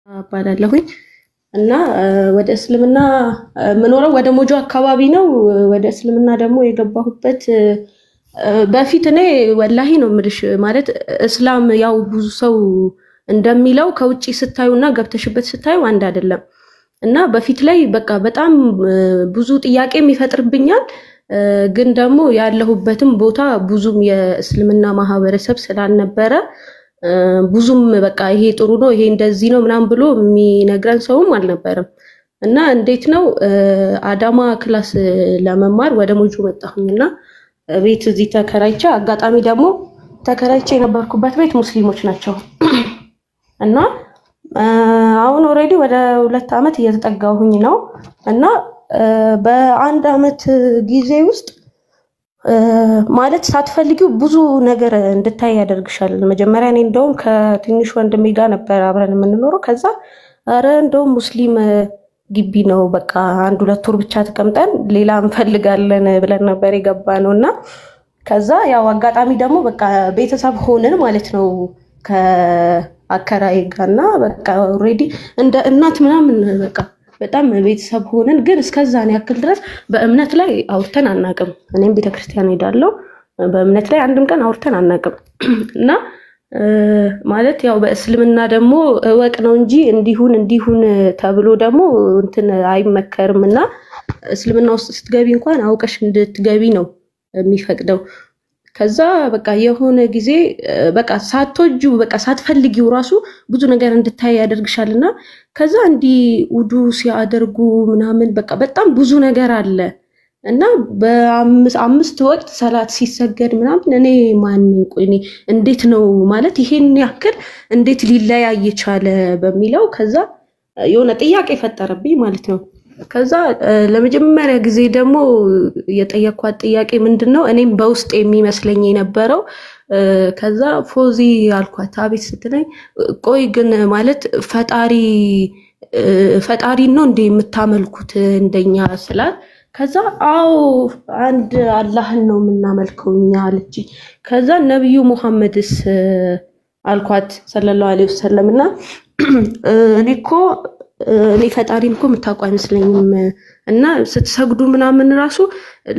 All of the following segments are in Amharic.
አባላለሁኝ እና ወደ እስልምና ምኖረው ወደ ሞጆ አካባቢ ነው። ወደ እስልምና ደግሞ የገባሁበት በፊት እኔ ወላሂ ነው ምልሽ ማለት እስላም ያው ብዙ ሰው እንደሚለው ከውጪ ስታዩና ገብተሽበት ስታዩ አንድ አይደለም እና በፊት ላይ በቃ በጣም ብዙ ጥያቄም ይፈጥርብኛል። ግን ደግሞ ያለሁበትም ቦታ ብዙም የእስልምና ማህበረሰብ ስላልነበረ ብዙም በቃ ይሄ ጥሩ ነው ይሄ እንደዚህ ነው ምናምን ብሎ የሚነግረን ሰውም አልነበረም። እና እንዴት ነው አዳማ ክላስ ለመማር ወደ ሞጆ መጣሁኝና ቤት እዚህ ተከራይቼ አጋጣሚ ደግሞ ተከራይቼ የነበርኩበት ቤት ሙስሊሞች ናቸው። እና አሁን ኦሬዲ ወደ 2 አመት እየተጠጋሁኝ ነው። እና በአንድ አመት ጊዜ ውስጥ ማለት ሳትፈልጊው ብዙ ነገር እንድታይ ያደርግሻል። መጀመሪያ እኔ እንደውም ከትንሽ ወንድሜ ጋር ነበር አብረን የምንኖረው። ከዛ አረ እንደውም ሙስሊም ግቢ ነው በቃ 1-2 ወር ብቻ ተቀምጠን ሌላ እንፈልጋለን ብለን ነበር የገባነውና ከዛ ያው አጋጣሚ ደግሞ በቃ ቤተሰብ ሆነን ማለት ነው ከአከራይ ጋርና በቃ ኦሬዲ እንደ እናት ምናምን በቃ በጣም ቤተሰብ ሆነን ግን እስከዛን ያክል ድረስ በእምነት ላይ አውርተን አናቅም። እኔም ቤተክርስቲያን ሄዳለሁ በእምነት ላይ አንድም ቀን አውርተን አናቅም። እና ማለት ያው በእስልምና ደግሞ ወቅ ነው እንጂ እንዲሁን ተብሎ ደግሞ እንትን አይመከርምና እስልምና ውስጥ ስትገቢ እንኳን አውቀሽ እንድትገቢ ነው የሚፈቅደው። ከዛ በቃ የሆነ ጊዜ በቃ ሳትወጁ በቃ ሳትፈልጊው ራሱ ብዙ ነገር እንድታይ ያደርግሻልና ከዛ እንዲ ውዱ ሲያደርጉ ምናምን በቃ በጣም ብዙ ነገር አለ። እና በአምስት ወቅት ሰላት ሲሰገድ ምናምን እኔ እኔ እንዴት ነው ማለት ይሄን ያክል እንዴት ሊለያይ ይቻለ በሚለው ከዛ የሆነ ጥያቄ ፈጠረብኝ ማለት ነው። ከዛ ለመጀመሪያ ጊዜ ደግሞ የጠየኳት ጥያቄ ምንድነው እኔም በውስጥ የሚመስለኝ የነበረው ከዛ ፎዚ አልኳት አቤት ስትለኝ ቆይ ግን ማለት ፈጣሪ ነው እንደ የምታመልኩት እንደኛ ስላት ከዛ አዎ አንድ አላህን ነው የምናመልከው እኛ አለች። ከዛ ነብዩ መሐመድስ አልኳት ሰለላሁ ዐለይሂ ወሰለምና እኔ ፈጣሪም እኮ የምታውቁ አይመስለኝም እና ስትሰግዱ ምናምን ራሱ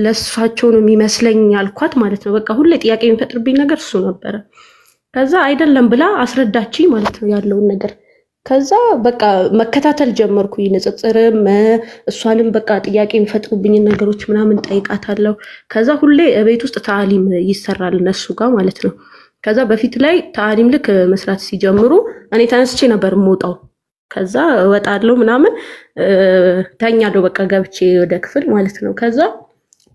ለእሳቸው ነው የሚመስለኝ አልኳት ማለት ነው። በቃ ሁሌ ጥያቄ የሚፈጥርብኝ ነገር እሱ ነበረ። ከዛ አይደለም ብላ አስረዳችኝ ማለት ነው ያለውን ነገር። ከዛ በቃ መከታተል ጀመርኩኝ ንጽጽርም እሷንም በቃ ጥያቄ የሚፈጥሩብኝ ነገሮች ምናምን ጠይቃታለሁ። ከዛ ሁሌ ቤት ውስጥ ተዓሊም ይሰራል እነሱ ጋር ማለት ነው። ከዛ በፊት ላይ ተዓሊም ልክ መስራት ሲጀምሩ እኔ ተነስቼ ነበር የምወጣው። ከዛ ወጣለሁ ምናምን ተኛለሁ በቃ ገብቼ ወደ ክፍል ማለት ነው። ከዛ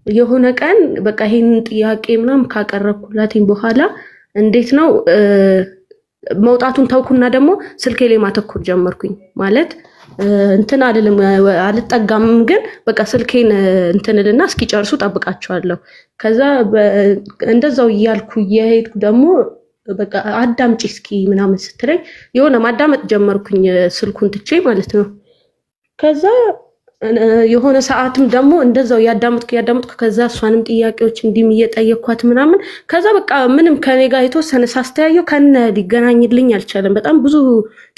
የሆነ ቀን በቃ ይሄን ጥያቄ ምናምን ካቀረብኩላትኝ በኋላ እንዴት ነው መውጣቱን ተውኩና ደግሞ ስልኬ ላይ ማተኮር ጀመርኩኝ። ማለት እንትን አልጠጋም ግን በቃ ስልኬን እንትንልና እስኪጨርሱ ጠብቃቸዋለሁ። ከዛ እንደዛው እያልኩ እየሄድኩ ደግሞ በቃ አዳምጪ እስኪ ምናምን ስትለኝ የሆነ ማዳመጥ ጀመርኩኝ ስልኩን ትቼ ማለት ነው። ከዛ የሆነ ሰዓትም ደግሞ እንደዛው ያዳምጥኩ ከዛ እሷንም ጥያቄዎች እንዲም እየጠየኳት ምናምን ከዛ በቃ ምንም ከኔ ጋር የተወሰነ ሳስተያየው ከነ ሊገናኝልኝ አልቻለም። በጣም ብዙ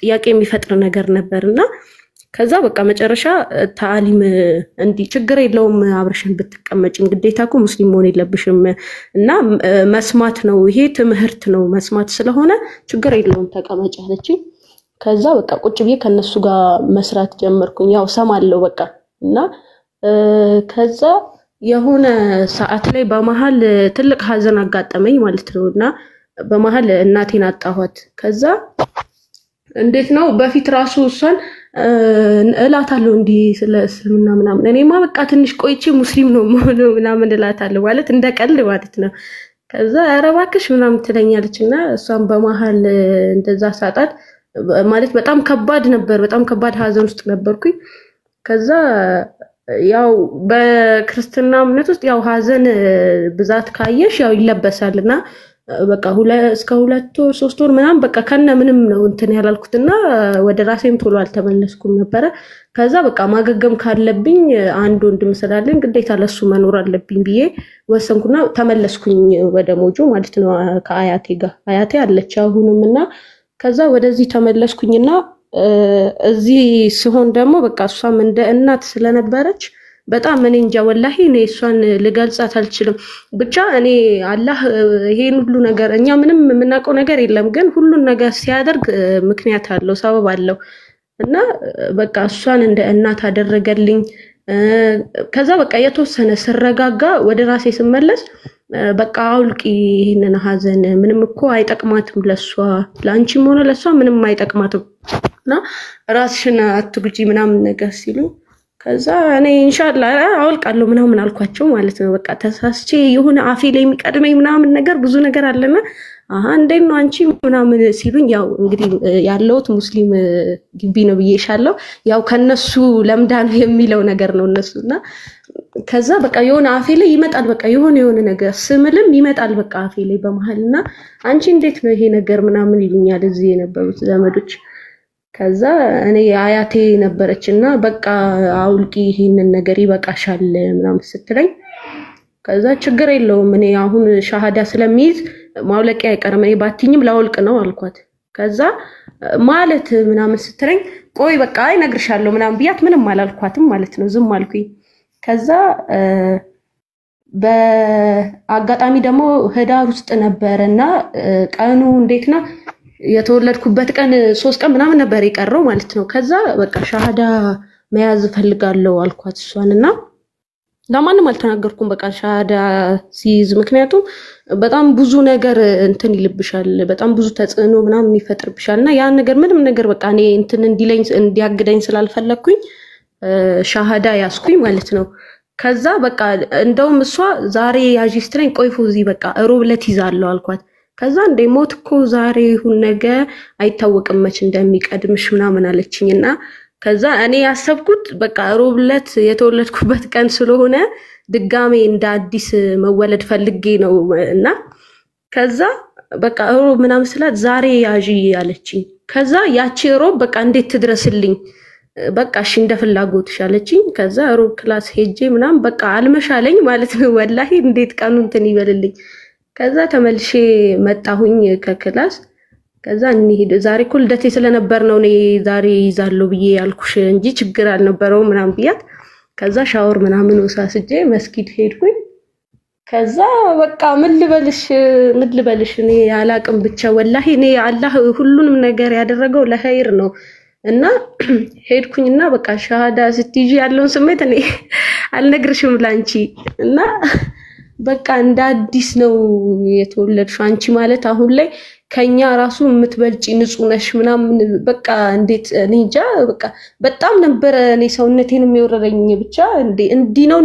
ጥያቄ የሚፈጥር ነገር ነበርና ከዛ በቃ መጨረሻ ተዓሊም እንዲ ችግር የለውም አብረሽን ብትቀመጪም ግዴታ እኮ ሙስሊም መሆን የለብሽም እና መስማት ነው ይሄ ትምህርት ነው መስማት ስለሆነ ችግር የለውም ተቀመጪ አለችኝ። ከዛ በቃ ቁጭ ብዬ ከነሱ ጋር መስራት ጀመርኩኝ ያው ሰማለው በቃ እና ከዛ የሆነ ሰዓት ላይ በመሃል ትልቅ ሀዘን አጋጠመኝ ማለት ነውና በመሃል እናቴን አጣኋት። ከዛ እንዴት ነው በፊት ራሱ እሷን እላታለሁ እንዲ ስለ እስልምና ምናምን እኔማ በቃ ትንሽ ቆይቼ ሙስሊም ነው መሆነው ምናምን እላታለሁ ማለት እንደቀልድ ማለት ነው። ከዛ ኧረ እባክሽ ምናምን ትለኛለችና እሷን በመሃል እንደዛ ሳጣት ማለት በጣም ከባድ ነበር። በጣም ከባድ ሀዘን ውስጥ ነበርኩኝ። ከዛ ያው በክርስትና እምነት ውስጥ ያው ሀዘን ብዛት ካየሽ ያው ይለበሳልና በቃ እስከ 2 ወር 3 ወር ምናምን በቃ ከነ ምንም ነው እንትን ያላልኩትና ወደ ራሴም ቶሎ አልተመለስኩም ነበር። ከዛ በቃ ማገገም ካለብኝ አንድ ወንድም ስላለኝ ግዴታ ለሱ መኖር አለብኝ ብዬ ወሰንኩና ተመለስኩኝ ወደ ሞጆ ማለት ነው ከአያቴ ጋር። አያቴ አለች አሁንምና ከዛ ወደዚህ ተመለስኩኝና እዚህ ሲሆን ደግሞ በቃ እሷም እንደ እናት ስለነበረች በጣም እኔ እንጃ ወላሂ እኔ እሷን ልገልጻት አልችልም። ብቻ እኔ አላህ ይሄን ሁሉ ነገር እኛ ምንም የምናውቀው ነገር የለም፣ ግን ሁሉን ነገር ሲያደርግ ምክንያት አለው፣ ሰበብ አለው እና በቃ እሷን እንደ እናት አደረገልኝ። ከዛ በቃ የተወሰነ ስረጋጋ ወደ ራሴ ስመለስ በቃ አውልቂ ይሄንን ሀዘን ምንም እኮ አይጠቅማትም፣ ለሷ ላንቺም ሆነ ለሷ ምንም አይጠቅማትም እና ራስሽን አትጉጂ ምናምን ነገር ሲሉ ከዛ እኔ ኢንሻአላህ አውልቃለሁ ምናምን አልኳቸው ማለት ነው። በቃ ተሳስቼ የሆነ አፌ ላይ የሚቀድመኝ ምናምን ነገር ብዙ ነገር አለና እንዴት ነው አንቺ ምናምን ሲሉኝ ያው እንግዲህ ያለውት ሙስሊም ግቢ ነው ብዬሻለሁ። ያው ከነሱ ለምዳ ነው የሚለው ነገር ነው እነሱና ከዛ በቃ የሆነ አፌ ላይ ይመጣል በቃ የሆነ ነገር ስምልም ይመጣል በቃ አፌ ላይ በመሐልና አንቺ እንዴት ነው ይሄ ነገር ምናምን ይሉኛል እዚህ የነበሩት ዘመዶች። ከዛ እኔ አያቴ ነበረችና በቃ አውልቂ ይሄንን ነገር ይበቃሻል ምናምን ስትለኝ ከዛ ችግር የለውም እኔ አሁን ሻሃዳ ስለሚይዝ ማውለቂያ አይቀርም እኔ ባትኝም ላውልቅ ነው አልኳት። ከዛ ማለት ምናምን ስትለኝ ቆይ በቃ አይነግርሻለሁ ምናምን ብያት ምንም አላልኳትም ማለት ነው፣ ዝም አልኩኝ። ከዛ በአጋጣሚ ደግሞ ህዳር ውስጥ ነበርና ቀኑ እንዴት ነው የተወለድኩበት ቀን 3 ቀን ምናምን ነበር የቀረው ማለት ነው። ከዛ በቃ ሻሃዳ መያዝ ፈልጋለሁ አልኳት እሷንና ለማንም አልተናገርኩም በቃ ሻሃዳ ሲይዝ፣ ምክንያቱም በጣም ብዙ ነገር እንትን ይልብሻል፣ በጣም ብዙ ተጽዕኖ ምናምን ይፈጥርብሻልና ያን ነገር ምንም ነገር በቃ እኔ እንትን እንዲለኝ እንዲያግደኝ ስላልፈለኩኝ ሻሃዳ ያስኩኝ ማለት ነው። ከዛ በቃ እንደውም እሷ ዛሬ ያዢ ስትለኝ ቆይ ፎዚ በቃ ሮብ ዕለት ይዛለሁ አልኳት። ከዛ እንደ ሞት እኮ ዛሬ ይሁን ነገ አይታወቅም መች እንደሚቀድምሽ ምናምን አለችኝና ከዛ እኔ ያሰብኩት በቃ ሮብ ዕለት የተወለድኩበት ቀን ስለሆነ ድጋሜ እንደ አዲስ መወለድ ፈልጌ ነው እና ከዛ በቃ ሮብ ምናምን ስላት ዛሬ ያዢ አለችኝ። ከዛ ያቺ ሮብ በቃ እንዴት ትድረስልኝ በቃ እሺ እንደ ፍላጎትሽ አለችኝ። ከዛ ሮብ ክላስ ሄጄ ምናምን በቃ አልመሻለኝ ማለት ነው ወላሂ እንዴት ቀኑ እንትን ይበልልኝ። ከዛ ተመልሼ መጣሁኝ ከክላስ። ከዛ እንሂድ ዛሬ እኮ ልደቴ ስለነበር ነው እኔ ዛሬ ይዛለሁ ብዬ ያልኩሽ እንጂ ችግር አልነበረው ምናምን ብያት ከዛ ሻወር ምናምን ወሳስጄ መስጊድ ሄድኩኝ። ከዛ በቃ ምን ልበልሽ እኔ አላቅም ብቻ ወላሂ እኔ አላህ ሁሉንም ነገር ያደረገው ለኸይር ነው እና ሄድኩኝና በቃ ሻሃዳ ስትይጂ ያለውን ስሜት እኔ አልነግርሽም ላንቺ እና በቃ እንደ አዲስ ነው የተወለድሽው አንቺ ማለት አሁን ላይ ከኛ ራሱ የምትበልጪ ንጹህ ነሽ ምናምን በቃ እንዴት እኔ እንጃ በቃ በጣም ነበር እኔ ሰውነቴን የሚወረረኝ ብቻ እንዲ ነው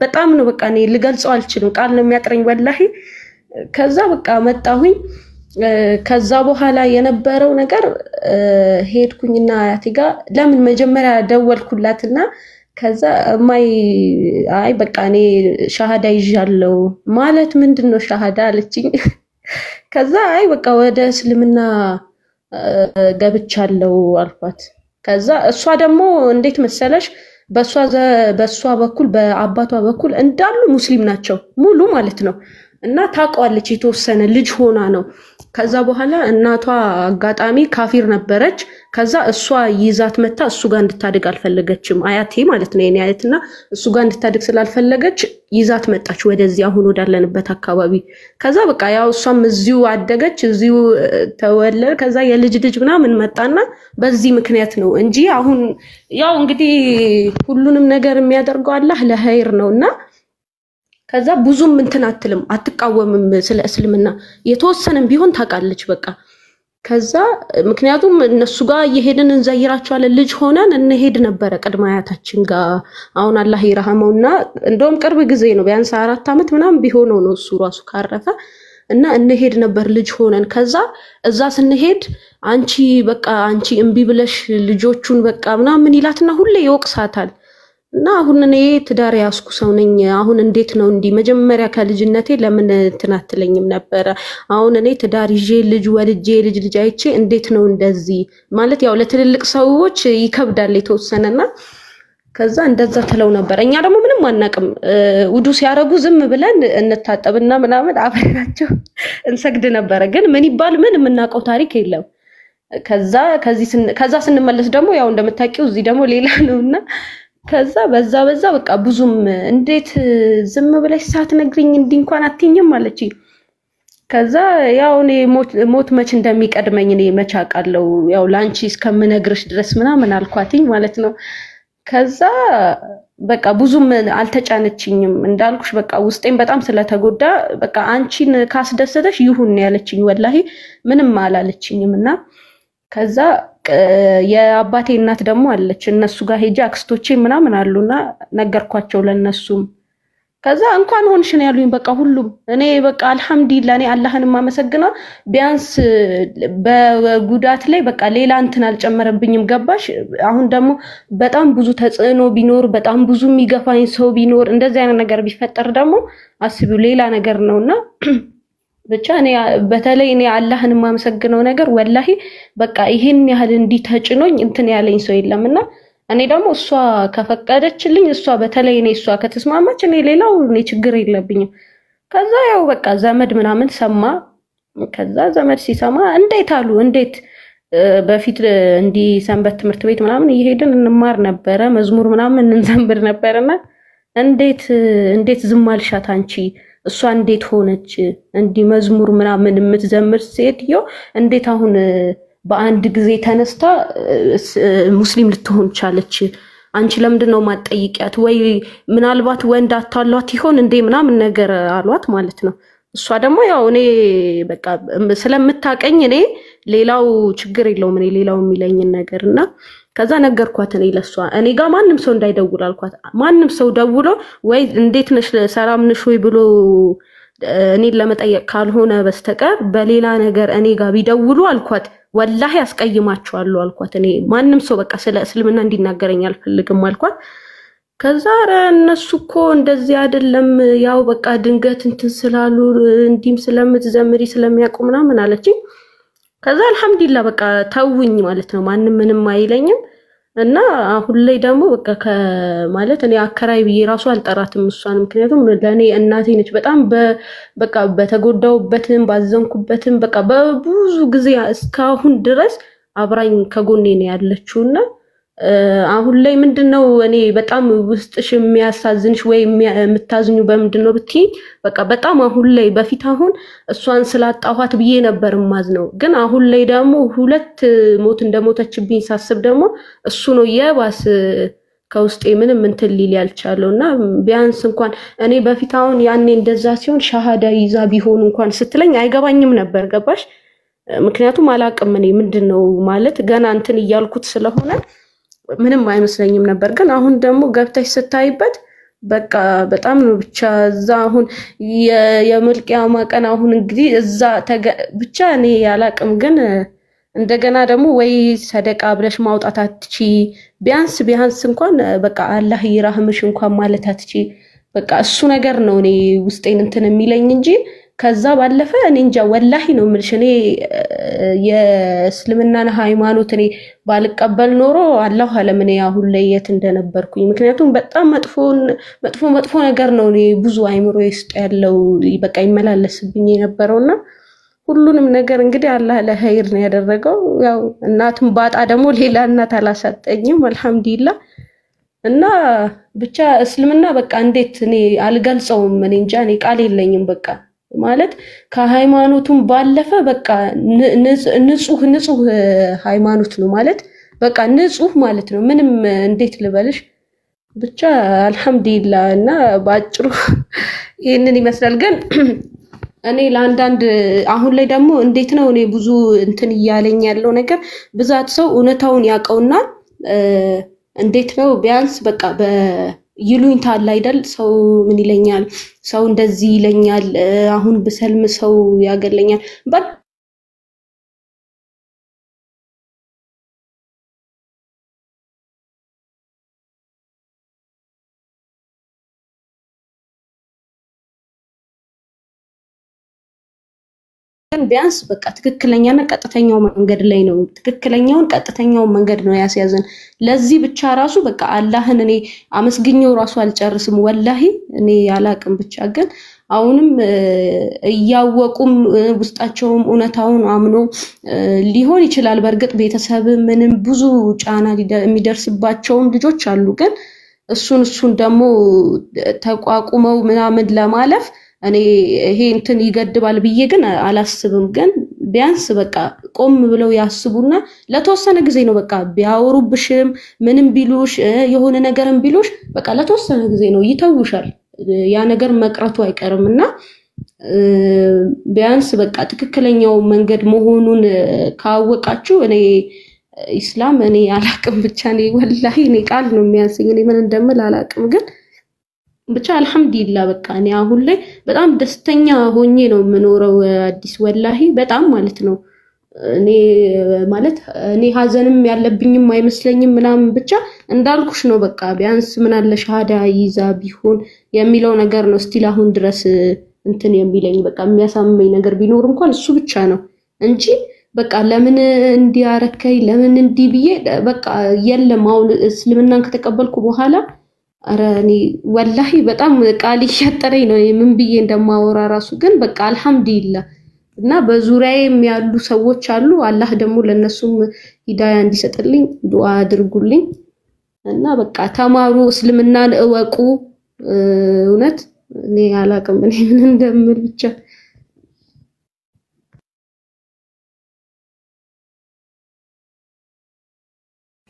በጣም ነው በቃ እኔ ልገልጸው አልችልም፣ ቃል ነው የሚያጥረኝ ወላሂ። ከዛ በቃ መጣሁኝ። ከዛ በኋላ የነበረው ነገር ሄድኩኝና አያቴ ጋር ለምን መጀመሪያ ደወልኩላትና ከዛ አይ በቃ እኔ ሻሃዳ ይዣለሁ ማለት ምንድነው ሻሃዳ አለችኝ። ከዛ አይ በቃ ወደ እስልምና ገብቻለሁ አልኳት። ከዛ እሷ ደግሞ እንዴት መሰለሽ በሷ በኩል በአባቷ በኩል እንዳሉ ሙስሊም ናቸው ሙሉ ማለት ነው እና ታውቀዋለች የተወሰነ ልጅ ሆና ነው። ከዛ በኋላ እናቷ አጋጣሚ ካፊር ነበረች። ከዛ እሷ ይዛት መታ እሱ ጋር እንድታድግ አልፈለገችም፣ አያቴ ማለት ነው የኔ አያትና እሱ ጋር እንድታድግ ስላልፈለገች ይዛት መጣች ወደዚህ አሁን ወዳለንበት አካባቢ። ከዛ በቃ ያው እሷም እዚሁ አደገች እዚሁ ተወለደ። ከዛ የልጅ ልጅ ምናምን መጣና በዚህ ምክንያት ነው እንጂ አሁን ያው እንግዲህ ሁሉንም ነገር የሚያደርገው አላህ ለኸይር ነውና ከዛ ብዙም እንትን አትልም አትቃወምም ስለ እስልምና የተወሰነም ቢሆን ታውቃለች በቃ። ከዛ ምክንያቱም እነሱ ጋር እየሄድን እንዘይራቸዋለን ልጅ ሆነን እንሄድ ነበር ቅድመ አያታችን ጋር። አሁን አላህ ይረሐመውና እንደውም ቅርብ ጊዜ ነው ቢያንስ 4 አመት ምናምን ቢሆነው ነው እሱ ራሱ ካረፈ እና እንሄድ ነበር ልጅ ሆነን። ከዛ እዛ ስንሄድ አንቺ በቃ አንቺ እምቢ ብለሽ ልጆቹን በቃ ምናምን ይላትና ሁሌ ይወቅሳታል። እና አሁን እኔ ትዳር ያስኩ ሰው ነኝ አሁን እንዴት ነው እንዲ መጀመሪያ ከልጅነቴ ለምን ትናትለኝም ነበር? አሁን እኔ ትዳር ይዤ ልጅ ወልጄ ልጅ አይቼ እንዴት ነው እንደዚህ ማለት ያው ለትልልቅ ሰዎች ይከብዳል የተወሰነና ከዛ እንደዛ ተለው ነበር። እኛ ደግሞ ምንም አናቅም ውዱ ሲያረጉ ዝም ብለን እንታጠብና ምናምን አብረናቸው እንሰግድ ነበር። ግን ምን ይባል ምን የምናውቀው ታሪክ የለም። ከዛ ስንመለስ ደግሞ ያው እንደምታውቂው እዚህ ደግሞ ሌላ ነውና ከዛ በዛ በቃ ብዙም እንዴት ዝም ብለሽ ሳትነግሪኝ እንዲህ እንኳን አትኝም አለችኝ። ከዛ ያው እኔ ሞት መች እንደሚቀድመኝ እኔ መች አውቃለሁ ያው ላንቺ እስከምነግርሽ ድረስ ምናምን አልኳትኝ ማለት ነው። ከዛ በቃ ብዙም አልተጫነችኝም እንዳልኩሽ በቃ ውስጤን በጣም ስለተጎዳ በቃ አንቺን ካስደሰተሽ ይሁን ያለችኝ ወላሂ ምንም አላለችኝምና ከዛ የአባቴ እናት ደግሞ አለች እነሱ ጋር ሄጄ አክስቶቼ ምናምን አሉና ነገርኳቸው ለነሱም ከዛ እንኳን ሆንሽ ነው ያሉኝ በቃ ሁሉም እኔ በቃ አልহামዱሊላህ እኔ አላህን ማመሰግነው ቢያንስ በጉዳት ላይ በቃ ሌላ እንትን አልጨመረብኝም ገባሽ አሁን ደግሞ በጣም ብዙ ተጽዕኖ ቢኖር በጣም ብዙ የሚገፋኝ ሰው ቢኖር እንደዚህ አይነት ነገር ቢፈጠር ደግሞ አስቢው ሌላ ነገር ነውና ብቻ እኔ በተለይ እኔ አላህን ማመሰግነው ነገር ወላሂ በቃ ይሄን ያህል እንዲተጭኖኝ እንትን ያለኝ ሰው የለምና እኔ ደግሞ እሷ ከፈቀደችልኝ እሷ በተለይ እኔ እሷ ከተስማማች እኔ ሌላው እኔ ችግር የለብኝም ከዛ ያው በቃ ዘመድ ምናምን ሰማ ከዛ ዘመድ ሲሰማ እንዴት በፊት እንዲ ሰንበት ትምህርት ቤት ምናምን እየሄድን እንማር ነበር መዝሙር ምናምን እንዘምር ነበርና እንዴት ዝም አልሻት አንቺ እሷ እንዴት ሆነች እንዲ መዝሙር ምናምን የምትዘምር ሴትዮ እንዴት አሁን በአንድ ጊዜ ተነስታ ሙስሊም ልትሆን ቻለች አንቺ ለምንድነው ማጠይቂያት ወይ ምናልባት ወንድ አታሏት ይሆን እንዴ ምናምን ነገር አሏት ማለት ነው እሷ ደግሞ ያው እኔ በቃ ስለምታቀኝ እኔ ሌላው ችግር የለውም እኔ ሌላው የሚለኝ ነገርና ከዛ ነገርኳት እኔ ለሷ እኔ ጋር ማንንም ሰው እንዳይደውል አልኳት ማንንም ሰው ደውሎ ወይ እንዴት ነሽ ሰላም ነሽ ወይ ብሎ እኔን ለመጠየቅ ካልሆነ በስተቀር በሌላ ነገር እኔ ጋር ቢደውሉ አልኳት ወላሂ አስቀይማቸዋለሁ አልኳት እኔ ማንንም ሰው በቃ ስለ እስልምና እንዲናገረኝ አልፈልግም አልኳት ከዛ እነሱኮ እንደዚህ አይደለም ያው በቃ ድንገት እንትን ስላሉ እንዲም ስለምትዘምሪ ስለሚያቆምና ምን አለችኝ ከዛ አልহামዱሊላህ በቃ ተውኝ ማለት ነው ማንንም ምንም አይለኝም እና አሁን ላይ ደግሞ በቃ ማለት እኔ አከራይ ብዬ ራሱ አልጠራትም እሷን ምክንያቱም ለኔ እናቴ ነች በጣም በቃ በተጎዳውበትም ባዘንኩበትም በቃ በብዙ ጊዜ እስካሁን ድረስ አብራኝ ከጎኔ ነው ያለችውና አሁን ላይ ምንድነው እኔ በጣም ውስጥሽ የሚያሳዝንሽ ወይ የምታዝኙ በምንድነው ብትይ በቃ በጣም አሁን ላይ በፊት አሁን እሷን ስላጣኋት ብዬ ነበር ማዝነው ግን አሁን ላይ ደግሞ ሁለት ሞት እንደሞተችብኝ ሳስብ ደግሞ እሱ ነው የባስ ከውስጤ ምንም እንትን ሊል ያልቻለውና ቢያንስ እንኳን እኔ በፊት አሁን ያኔ እንደዛ ሲሆን ሻሃዳ ይዛ ቢሆን እንኳን ስትለኝ አይገባኝም ነበር ገባሽ ምክንያቱም አላቅም እኔ ምንድነው ማለት ገና እንትን ይያልኩት ስለሆነ ምንም አይመስለኝም ነበር ግን አሁን ደግሞ ገብተሽ ስታይበት በቃ በጣም ነው ብቻ እዛ አሁን የመልቂያማ ቀን አሁን እንግዲህ እዛ ብቻ እኔ ያላቅም ግን እንደገና ደግሞ ወይ ሰደቃ ብለሽ ማውጣት አትቺ ቢያንስ እንኳን በቃ አላህ ይራህምሽ እንኳን ማለት አትቺ በቃ እሱ ነገር ነው እኔ ውስጤን እንትን የሚለኝ እንጂ ከዛ ባለፈ እኔ እንጃ ወላሂ ነው ምልሽ እኔ የእስልምናን ሃይማኖት እኔ ባልቀበል ኖሮ አላህ አለምን ያሁን ላይ የት እንደነበርኩኝ ምክንያቱም በጣም መጥፎ ነገር ነው እኔ ብዙ አይምሮ ውስጥ ያለው በቃ ይመላለስብኝ የነበረውና ሁሉንም ነገር እንግዲህ አላህ ለኸይር ነው ያደረገው ያው እናትም ባጣ ደግሞ ሌላ እናት አላሳጠኝም አልহামዱሊላህ እና ብቻ እስልምና በቃ እንዴት እኔ አልገልጸውም እኔ እንጃ እኔ ቃል የለኝም በቃ ማለት ከሃይማኖቱም ባለፈ በቃ ንጹህ ሃይማኖት ነው ማለት በቃ ንጹህ ማለት ነው ምንም እንዴት ልበልሽ ብቻ አልহামዱሊላህ እና ባጭሩ ይሄንን ይመስላል ግን እኔ ለአንዳንድ አሁን ላይ ደግሞ እንዴት ነው እኔ ብዙ እንትን ይያለኝ ያለው ነገር ብዛት ሰው እውነታውን ያቀውና እንዴት ነው ቢያንስ በቃ ይሉኝታ አለ አይደል ሰው ምን ይለኛል ሰው እንደዚህ ይለኛል አሁን በሰልም ሰው ያገለኛል ቢያንስ በቃ ትክክለኛና ቀጥተኛው መንገድ ላይ ነው ቀጥተኛው መንገድ ነው ያስያዘን ለዚህ ብቻ ራሱ በቃ አላህን እኔ አመስግኘው ራሱ አልጨርስም ወላሂ እኔ ያላቅም ብቻ ግን አሁንም እያወቁም ውስጣቸውም ኡነታውን አምኖ ሊሆን ይችላል በርግጥ ቤተሰብ ምንም ብዙ ጫና የሚደርስባቸውም ልጆች አሉ ግን እሱን ደግሞ ተቋቁመው ምናምን ለማለፍ እኔ ይሄ እንትን ይገድባል ብዬ ግን አላስብም ግን ቢያንስ በቃ ቆም ብለው ያስቡና ለተወሰነ ጊዜ ነው በቃ ቢያወሩብሽም ምንም ቢሉሽ የሆነ ነገርም ቢሉሽ በቃ ለተወሰነ ጊዜ ነው ይተውሻል ያ ነገር መቅረቱ አይቀርምና ቢያንስ በቃ ትክክለኛው መንገድ መሆኑን ካወቃችሁ እኔ ኢስላም እኔ አላቅም ብቻ ነው ወላሂ እኔ ቃል ነው የሚያንሰኝ እኔ ምን እንደምል አላቅም ግን ብቻ አልহামዱሊላህ በቃ እኔ አሁን ላይ በጣም ደስተኛ ሆኜ ነው የምኖረው አዲስ ወላሂ በጣም ማለት ነው እኔ ማለት እኔ ሀዘንም ያለብኝም አይመስለኝም ምናምን ብቻ እንዳልኩሽ ነው በቃ ቢያንስ ምን አለ ሻሃዳ ይዛ ቢሆን የሚለው ነገር ነው ስቲል አሁን ድረስ እንትን የሚለኝ በቃ የሚያሳመኝ ነገር ቢኖር እንኳን እሱ ብቻ ነው እንጂ በቃ ለምን እንዲያረከይ ለምን እንዲ ብዬ በቃ የለም አሁን እስልምናን ከተቀበልኩ በኋላ አረኒ ወላሂ በጣም ቃል ይያጠረኝ ነው ምን ብዬ እንደማወራ ራሱ ግን በቃ አልহামዱሊላህ እና በዙሪያዬም ያሉ ሰዎች አሉ አላህ ደግሞ ለነሱም ሂዳያ እንዲሰጥልኝ ዱዓ አድርጉልኝ እና በቃ ተማሩ እስልምናን እወቁ እውነት እኔ አላቅም እኔ ምን እንደምል ብቻ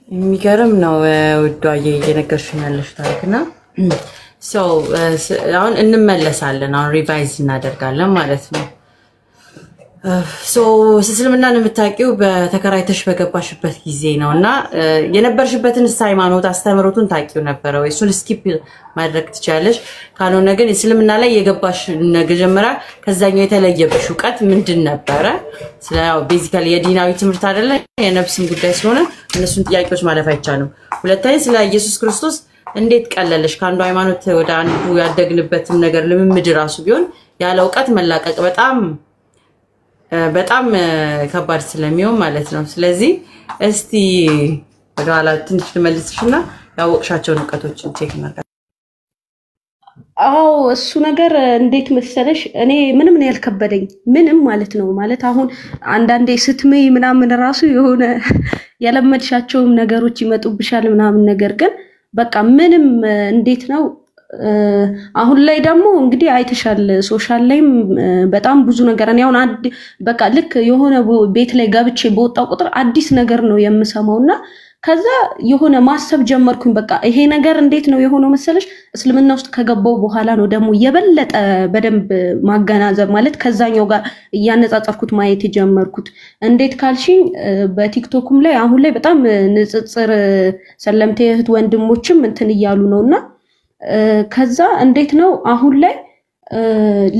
የሚገርም ነው ወዷዬ እየነገርሽኝ ያለሽ ታሪክና አሁን እንመለሳለን አሁን ሪቫይዝ እናደርጋለን ማለት ነው እስልምናን የምታውቂው በተከራይተሽ በገባሽበት ጊዜ ነውና የነበርሽበትን ሃይማኖት አስተምሮቱን ታውቂው ነበር ወይ እሱን ስኪፕ ማድረግ ትችያለሽ ካልሆነ ግን እስልምና ላይ የገባሽ ነገር ጀመራ ከዛኛው የተለየብሽ ዕውቀት ምንድን ነበር ስለያው ቤዚካሊ የዲናዊ ትምህርት አይደለ የነፍስን ጉዳይ ስለሆነ እነሱን ጥያቄዎች ማለፍ አይቻልም ሁለተኛ ስለ ኢየሱስ ክርስቶስ እንዴት ቀለለሽ ካንዱ ሃይማኖት ወደ አንዱ ያደግንበትም ነገር ልምምድ ራሱ ቢሆን ያለ ዕውቀት መላቀቅ በጣም ከባድ ስለሚሆን ማለት ነው ስለዚህ እስቲ ወደኋላ ትንሽ ልመልስሽና ያወቅሻቸው ዕውቀቶችን ቼክ እናድርግ አው እሱ ነገር እንዴት መሰለሽ እኔ ምንም ነው ያልከበደኝ ምንም ማለት ነው ማለት አሁን አንዳንዴ ስትመይ ምናምን ራሱ የሆነ ያለመድሻቸው ነገሮች ይመጡብሻል ምናምን ነገር ግን በቃ ምንም እንዴት ነው አሁን ላይ ደግሞ እንግዲህ አይተሻል ሶሻል ላይም በጣም ብዙ ነገር እኔ አሁን በቃ ልክ የሆነ ቤት ላይ ገብቼ በወጣው ቁጥር አዲስ ነገር ነው የምሰማውና ከዛ የሆነ ማሰብ ጀመርኩኝ በቃ ይሄ ነገር እንዴት ነው የሆነው መሰለሽ እስልምና ውስጥ ከገባው በኋላ ነው ደግሞ የበለጠ በደንብ ማገናዘብ ማለት ከዛኛው ጋር ያነጻጸርኩት ማየት ጀመርኩት እንዴት ካልሽኝ በቲክቶክም ላይ አሁን ላይ በጣም ንጽጽር ሰለምቴ እህት ወንድሞችም እንትን ይያሉ ነውና ከዛ እንዴት ነው አሁን ላይ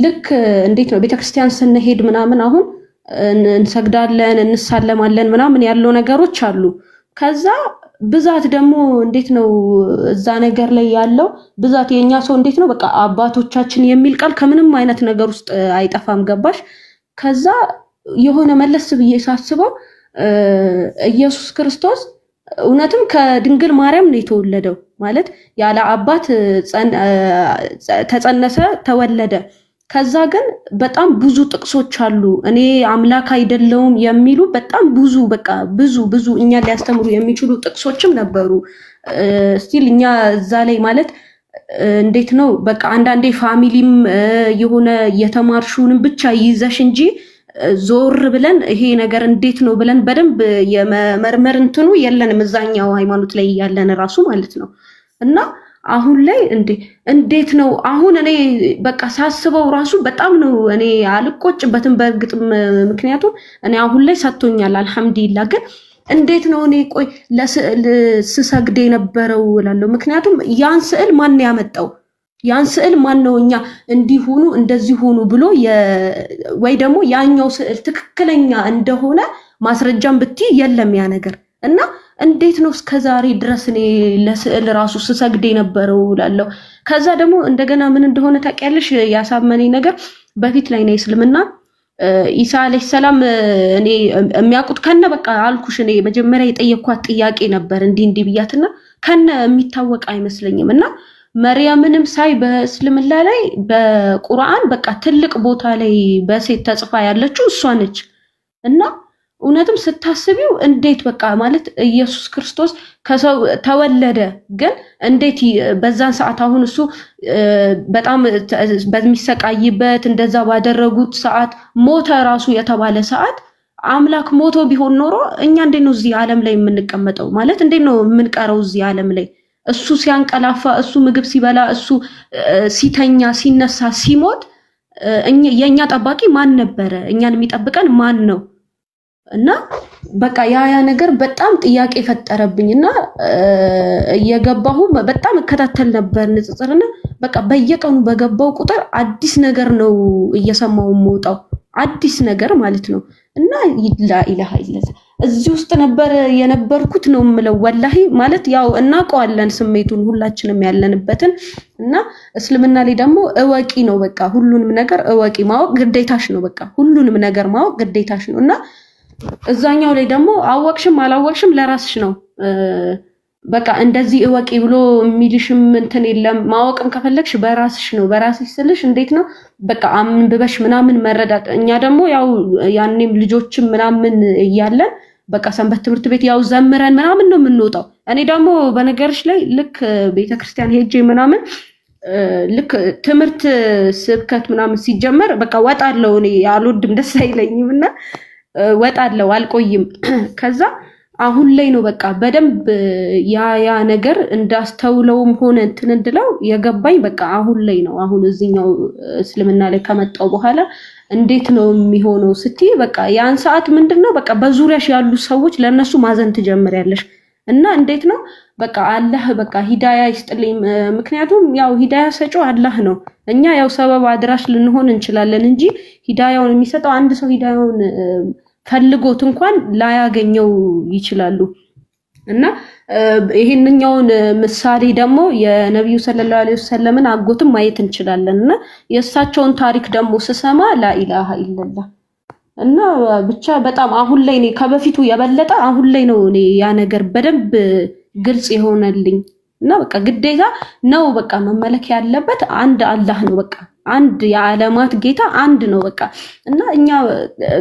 ልክ እንዴት ነው ቤተክርስቲያን ስንሄድ ምናምን አሁን እንሰግዳለን እንሳለማለን ምናምን ያለው ነገሮች አሉ ከዛ ብዛት ደግሞ እንዴት ነው እዛ ነገር ላይ ያለው ብዛት የኛ ሰው እንዴት ነው በቃ አባቶቻችን የሚል ቃል ከምንም አይነት ነገር ውስጥ አይጠፋም ገባሽ ከዛ የሆነ መለስ ብዬ ሳስበው ኢየሱስ ክርስቶስ እውነትም ከድንግል ማርያም ነው የተወለደው ማለት ያለ አባት ተጸነሰ ተወለደ ከዛ ግን በጣም ብዙ ጥቅሶች አሉ እኔ አምላክ አይደለሁም የሚሉ በጣም ብዙ በቃ ብዙ እኛ ሊያስተምሩ የሚችሉ ጥቅሶችም ነበሩ ስቲል እኛ እዛ ላይ ማለት እንዴት ነው በቃ አንዳንዴ ፋሚሊም የሆነ የተማርሹንም ብቻ ይዘሽ እንጂ ዞር ብለን ይሄ ነገር እንዴት ነው ብለን በደንብ የመመርመር እንትኑ የለንም እዛኛው ሃይማኖት ላይ ያለን ራሱ ማለት ነው እና አሁን ላይ እንዴት ነው አሁን እኔ በቃ ሳስበው ራሱ በጣም ነው እኔ አልቆጭበትም በእርግጥም ምክንያቱም እኔ አሁን ላይ ሰጥቶኛል አልহামዱሊላህ ግን እንዴት ነው እኔ ቆይ ለስዕል ስሰግድ የነበረው እላለሁ ምክንያቱም ያን ስዕል ማን ያመጣው ያን ስዕል ማን ነው እኛ እንዲሆኑ እንደዚህ ሆኑ ብሎ ወይ ደግሞ ያኛው ስዕል ትክክለኛ እንደሆነ ማስረጃም ብትይ የለም ያ ነገር እና እንዴት ነው እስከዛሬ ድረስ እኔ ለስዕል ራሱ ስሰግድ የነበረው እላለሁ ከዛ ደግሞ እንደገና ምን እንደሆነ ታውቂያለሽ ያሳመነኝ ነገር በፊት ላይ ነው እስልምና ኢሳ አለይሂ ሰላም እኔ የሚያቁት ከነ በቃ አልኩሽ እኔ መጀመሪያ የጠየኳት ጥያቄ ነበር እንዲ ብያትና ከነ የሚታወቅ አይመስለኝም እና መርያምንም ሳይ በእስልምና ላይ በቁርአን በቃ ትልቅ ቦታ ላይ በሴት ተጽፋ ያለችው እሷ ነች እና እውነትም ስታስቢው እንዴት በቃ ማለት ኢየሱስ ክርስቶስ ከሰው ተወለደ ግን እንዴት በዛን ሰዓት አሁን እሱ በጣም በሚሰቃይበት እንደዛ ባደረጉት ሰዓት ሞተ ራሱ የተባለ ሰዓት አምላክ ሞቶ ቢሆን ኖሮ እኛ እንዴት ነው እዚህ ዓለም ላይ የምንቀመጠው ማለት እንዴት ነው የምንቀረው እዚህ ዓለም ላይ እሱ ሲያንቀላፋ እሱ ምግብ ሲበላ እሱ ሲተኛ ሲነሳ ሲሞት የኛ ጠባቂ ማን ነበረ እኛን የሚጠብቀን ማን ነው እና በቃ ያ ነገር በጣም ጥያቄ ፈጠረብኝና እየገባሁ በጣም እከታተል ነበር ንጽጽርና በቃ በየቀኑ በገባው ቁጥር አዲስ ነገር ነው እየሰማው ሞጣው አዲስ ነገር ማለት ነው እና ላ ኢላሃ ኢላላህ እዚህ ውስጥ ነበር የነበርኩት ነው ምለው ወላሂ ማለት ያው እናቀዋለን ስሜቱን ሁላችንም ያለንበትን እና እስልምና ላይ ደግሞ እወቂ ነው በቃ ሁሉንም ነገር እወቂ ማወቅ ግዴታሽ ነው በቃ ሁሉንም ነገር ማወቅ ግዴታሽ ነውና እዛኛው ላይ ደግሞ አወቅሽም አላወቅሽም ለራስሽ ነው በቃ እንደዚህ እወቂ ብሎ የሚልሽም እንትን የለም ማወቅም ከፈለግሽ በራስሽ ነው በራስሽ ስልሽ እንዴት ነው በቃ አንብበሽ ምናምን መረዳት እኛ ደግሞ ያው ያኔም ልጆችም ምናምን እያለን በቃ ሰንበት ትምህርት ቤት ያው ዘምረን ምናምን ነው የምንወጣው እኔ ደግሞ በነገርሽ ላይ ልክ ቤተክርስቲያን ሄጄ ምናምን ልክ ትምህርት ስብከት ምናምን ሲጀመር በቃ ወጣለው እኔ አልወድም ደስ አይለኝምና ወጣለው አልቆይም ከዛ አሁን ላይ ነው በቃ በደንብ ያ ነገር እንዳስተውለውም ሆነ እንትን እንድለው የገባኝ በቃ አሁን ላይ ነው አሁን እዚህኛው እስልምና ላይ ከመጣው በኋላ እንዴት ነው የሚሆነው ስትይ በቃ ያን ሰዓት ምንድነው በቃ በዙሪያሽ ያሉ ሰዎች ለነሱ ማዘን ትጀምሪያለሽ እና እንዴት ነው በቃ አላህ በቃ ሂዳያ ይስጥልኝ ምክንያቱም ያው ሂዳያ ሰጪው አላህ ነው እኛ ያው ሰበብ አድራሽ ልንሆን እንችላለን እንጂ ሂዳያውን የሚሰጠው አንድ ሰው ሂዳያውን ፈልጎት እንኳን ላያገኘው ይችላሉ እና ይሄንኛውን ምሳሌ ደግሞ የነብዩ ሰለላሁ ዐለይሂ ወሰለምን አጎትም ማየት እንችላለንና የእሳቸውን ታሪክ ደግሞ ስሰማ ላኢላሃ ኢላላህ እና ብቻ በጣም አሁን ላይ ነው ከበፊቱ የበለጠ አሁን ላይ ነው እኔ ያ ነገር በደንብ ግልጽ ይሆነልኝ እና በቃ ግዴታ ነው በቃ መመለክ ያለበት አንድ አላህ ነው በቃ አንድ የዓለማት ጌታ አንድ ነው በቃ እና እኛ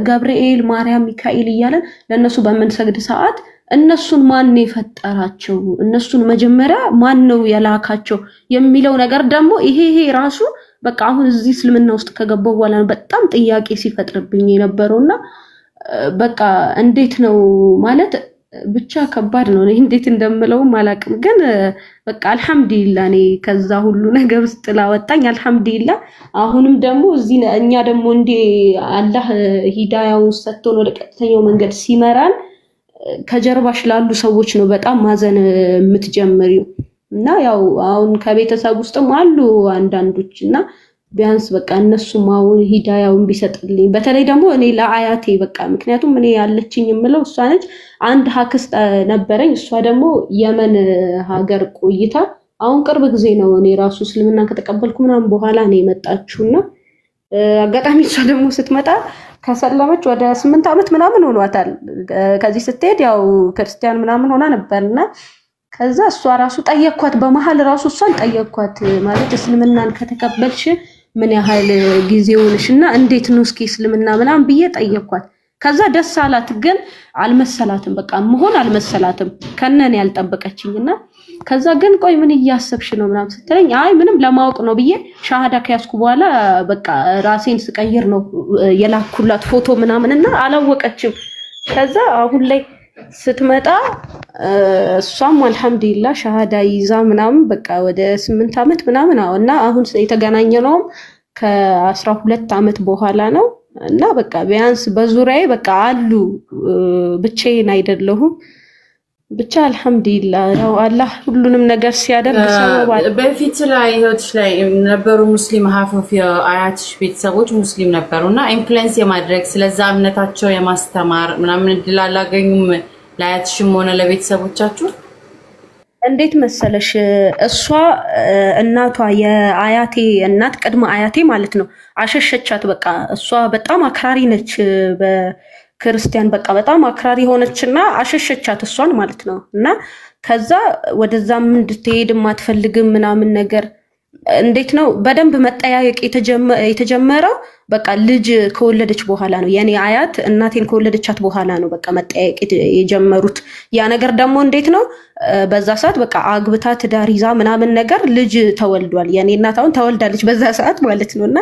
ገብርኤል ማርያም ሚካኤል እያለን ለነሱ በመንሰግድ ሰዓት እነሱን ማን የፈጠራቸው እነሱን መጀመሪያ ማን ነው የላካቸው የሚለው ነገር ደግሞ ይሄ ራሱ በቃ አሁን እዚህ እስልምና ውስጥ ከገባው በኋላ በጣም ጥያቄ ሲፈጥርብኝ የነበረውና በቃ እንዴት ነው ማለት ብቻ ከባድ ነው እንዴት እንደምለው ማላቅም ግን በቃ አልহামዱሊላህ እኔ ከዛ ሁሉ ነገር ውስጥ ላወጣኝ አልহামዱሊላህ አሁንም ደግሞ እዚህ እኛ ደግሞ እንዴ አላህ ሂዳያውን ሰጥቶን ወደ ቀጥተኛው መንገድ ሲመራን ከጀርባሽ ላሉ ሰዎች ነው በጣም ማዘን የምትጀምሪው እና ያው አሁን ከቤተሰብ ውስጥም አሉ አንዳንዶችና ቢያንስ በቃ እነሱ ማውን ሂዳያውን ቢሰጥልኝ በተለይ ደግሞ እኔ ለአያቴ በቃ ምክንያቱም እኔ ያለችኝ ምለው እሷ ነች አንድ ሀክስት ነበረኝ እሷ ደግሞ የመን ሀገር ቆይታ አሁን ቅርብ ጊዜ ነው እኔ ራሱ እስልምና ከተቀበልኩ ምናምን በኋላ ነው የመጣችውና አጋጣሚ እሷ ደግሞ ስትመጣ ከሰለመች ወደ 8 አመት ምናምን ሆኗታል ከዚህ ስትሄድ ያው ክርስቲያን ምናምን ሆና ነበርና ከዛ እሷ ራሱ ጠየቅኳት በመሃል ራሱ እሷን ጠየቅኳት ማለት እስልምናን ከተቀበልሽ ምን ያህል ጊዜውንሽና እንዴት ነው እስኪ እስልምና ምናምን ብዬ ጠየቅኳት ከዛ ደስ አላት ግን አልመሰላትም በቃ መሆን አልመሰላትም ከነን ያልጠበቀችኝና ከዛ ግን ቆይ ምን እያሰብሽ ነው ምናምን ስትለኝ አይ ምንም ለማወቅ ነው ብዬ ሻሃዳ ከያዝኩ በኋላ በቃ ራሴን ስቀይር ነው የላኩላት ፎቶ ምናምንና አላወቀችም ከዛ አሁን ላይ ስትመጣ እሷም አልহামዱሊላህ ሻሃዳ ይዛ ምናምን በቃ ወደ 8 አመት ምናምን እና አሁን የተገናኘነው ከ12 አመት በኋላ ነው እና በቃ ቢያንስ በዙሪያዬ በቃ አሉ ብቻዬን አይደለሁም ብቻ አልহামዱሊላህ ያው አላህ ሁሉንም ነገር ሲያደርግ ሰበብ በፊት ላይ ህይወትሽ ላይ ነበሩ ሙስሊም ሀፍፍ የአያትሽ ቤተሰቦች ሙስሊም ነበሩና ኢንፍሉዌንስ የማድረግ ስለዛ እምነታቸው የማስተማር ምናምን እድል አላገኙም ለአያትሽም ሆነ ለቤተሰቦቻችሁ እንዴት መሰለሽ እሷ እናቷ የአያቴ እናት ቅድመ አያቴ ማለት ነው አሸሸቻት በቃ እሷ በጣም አክራሪ ነች ክርስቲያን በቃ በጣም አክራሪ ሆነችና አሸሸቻት እሷን ማለት ነው። እና ከዛ ወደዛም እንድትሄድ ማትፈልግም ምናምን ነገር እንዴት ነው በደንብ መጠያየቅ የተጀመረው በቃ ልጅ ከወለደች በኋላ ነው። የኔ አያት እናቴን ከወለደቻት በኋላ ነው በቃ መጠያየቅ የጀመሩት። ያ ነገር ደግሞ እንዴት ነው በዛ ሰዓት በቃ አግብታ ትዳር ይዛ ምናምን ነገር ልጅ ተወልዷል። የኔ እናት አሁን ተወልዳለች በዛ ሰዓት ማለት ነውና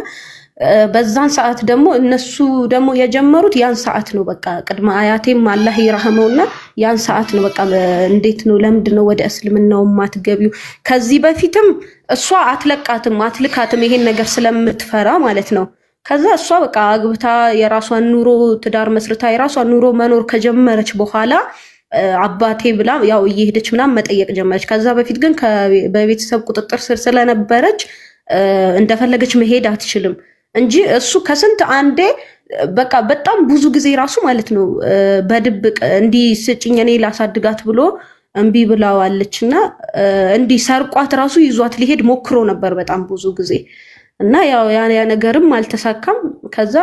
በዛን ሰዓት ደግሞ እነሱ ደግሞ የጀመሩት ያን ሰዓት ነው። በቃ ቅድመ አያቴም አላህ ይረህመውና ያን ሰዓት ነው በቃ እንዴት ነው ለምንድን ነው ወደ እስልምናው ማትገቢው? ከዚህ በፊትም እሷ አትልካትም ይሄን ነገር ስለምትፈራ ማለት ነው። ከዛ እሷ በቃ አግብታ የራሷን ኑሮ ትዳር መስርታ የራሷን ኑሮ መኖር ከጀመረች በኋላ አባቴ ብላ ያው እየሄደች ምናምን መጠየቅ ጀመረች። ከዛ በፊት ግን በቤተሰብ ቁጥጥር ስር ስለነበረች እንደፈለገች መሄድ አትችልም እንጂ እሱ ከስንት አንዴ በቃ በጣም ብዙ ጊዜ ራሱ ማለት ነው በድብቅ እንዲ ስጭኝ እኔ ላሳድጋት ብሎ እንቢ ብላዋለችና እንዲ ሰርቋት ራሱ ይዟት ሊሄድ ሞክሮ ነበር በጣም ብዙ ጊዜ እና ያው ያ ነገርም አልተሳካም። ከዛ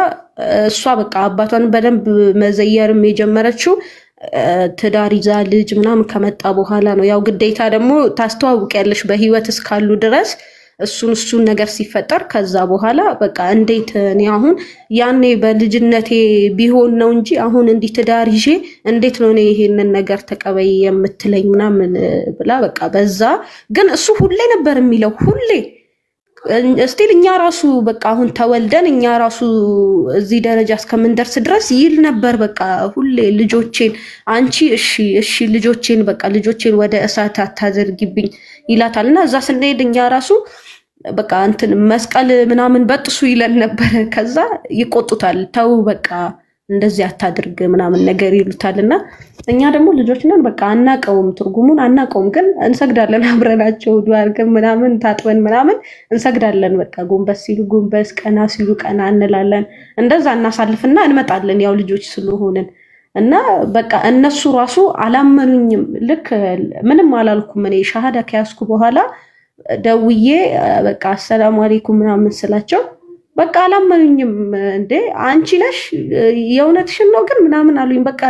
እሷ በቃ አባቷን በደንብ መዘየርም የጀመረችው ትዳር ይዛ ልጅ ምናምን ከመጣ በኋላ ነው። ያው ግዴታ ደግሞ ታስተዋውቂያለሽ በህይወት እስካሉ ድረስ እሱን ነገር ሲፈጠር ከዛ በኋላ በቃ እንዴት እኔ አሁን ያኔ በልጅነቴ ቢሆን ነው እንጂ አሁን እንዲ ትዳር ይዤ እንዴት ነው እኔ ይሄንን ነገር ተቀበይ የምትለኝ ምናምን ብላ በቃ በዛ ግን እሱ ሁሌ ነበር የሚለው ሁሌ እስቲል እኛ ራሱ በቃ አሁን ተወልደን እኛ ራሱ እዚህ ደረጃ እስከምንደርስ ድረስ ይል ነበር በቃ ሁሌ ልጆቼን አንቺ እሺ ልጆቼን በቃ ልጆቼን ወደ እሳት አታዘርጊብኝ ይላታልና እዛ ስንሄድ እኛ ራሱ በቃ እንትን መስቀል ምናምን በጥሱ ይለን ነበር። ከዛ ይቆጡታል ተው በቃ እንደዚህ አታድርግ ምናምን ነገር ይሉታልና እኛ ደግሞ ልጆች ነን በቃ አናቀውም ትርጉሙን አናቀውም ግን እንሰግዳለን አብረናቸው ዱዓ አድርገን ምናምን ታጥበን ምናምን እንሰግዳለን በቃ ጎንበስ ሲሉ ጎንበስ ቀና ሲሉ ቀና እንላለን እንደዛ እናሳልፍና እንመጣለን ያው ልጆች ስለሆነን እና በቃ እነሱ ራሱ አላመኑኝም። ልክ ምንም አላልኩም እኔ ሻሃዳ ከያዝኩ በኋላ ደውዬ በቃ አሰላሙ አለይኩም ምናምን ስላቸው በቃ አላመኑኝም። እንዴ አንቺ ነሽ የእውነትሽን ነው ግን ምናምን አሉኝ። በቃ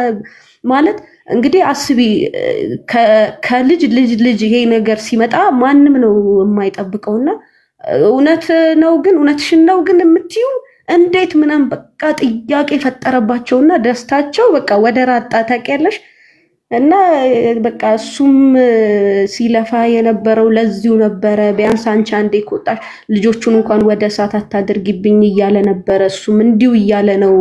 ማለት እንግዲህ አስቢ ከልጅ ይሄ ነገር ሲመጣ ማንም ነው የማይጠብቀውና እውነት ነው ግን እውነትሽን ነው ግን የምትዩ እንዴት ምናምን በቃ ጥያቄ ፈጠረባቸውና ደስታቸው በቃ ወደ ራጣ ታውቂያለሽ። እና በቃ እሱም ሲለፋ የነበረው ለዚሁ ነበረ ቢያንስ አንቺ አንዴ ቆጣሽ ልጆቹን እንኳን ወደ እሳት አታድርጊብኝ እያለ ነበረ እሱም እንዲው እያለ ነው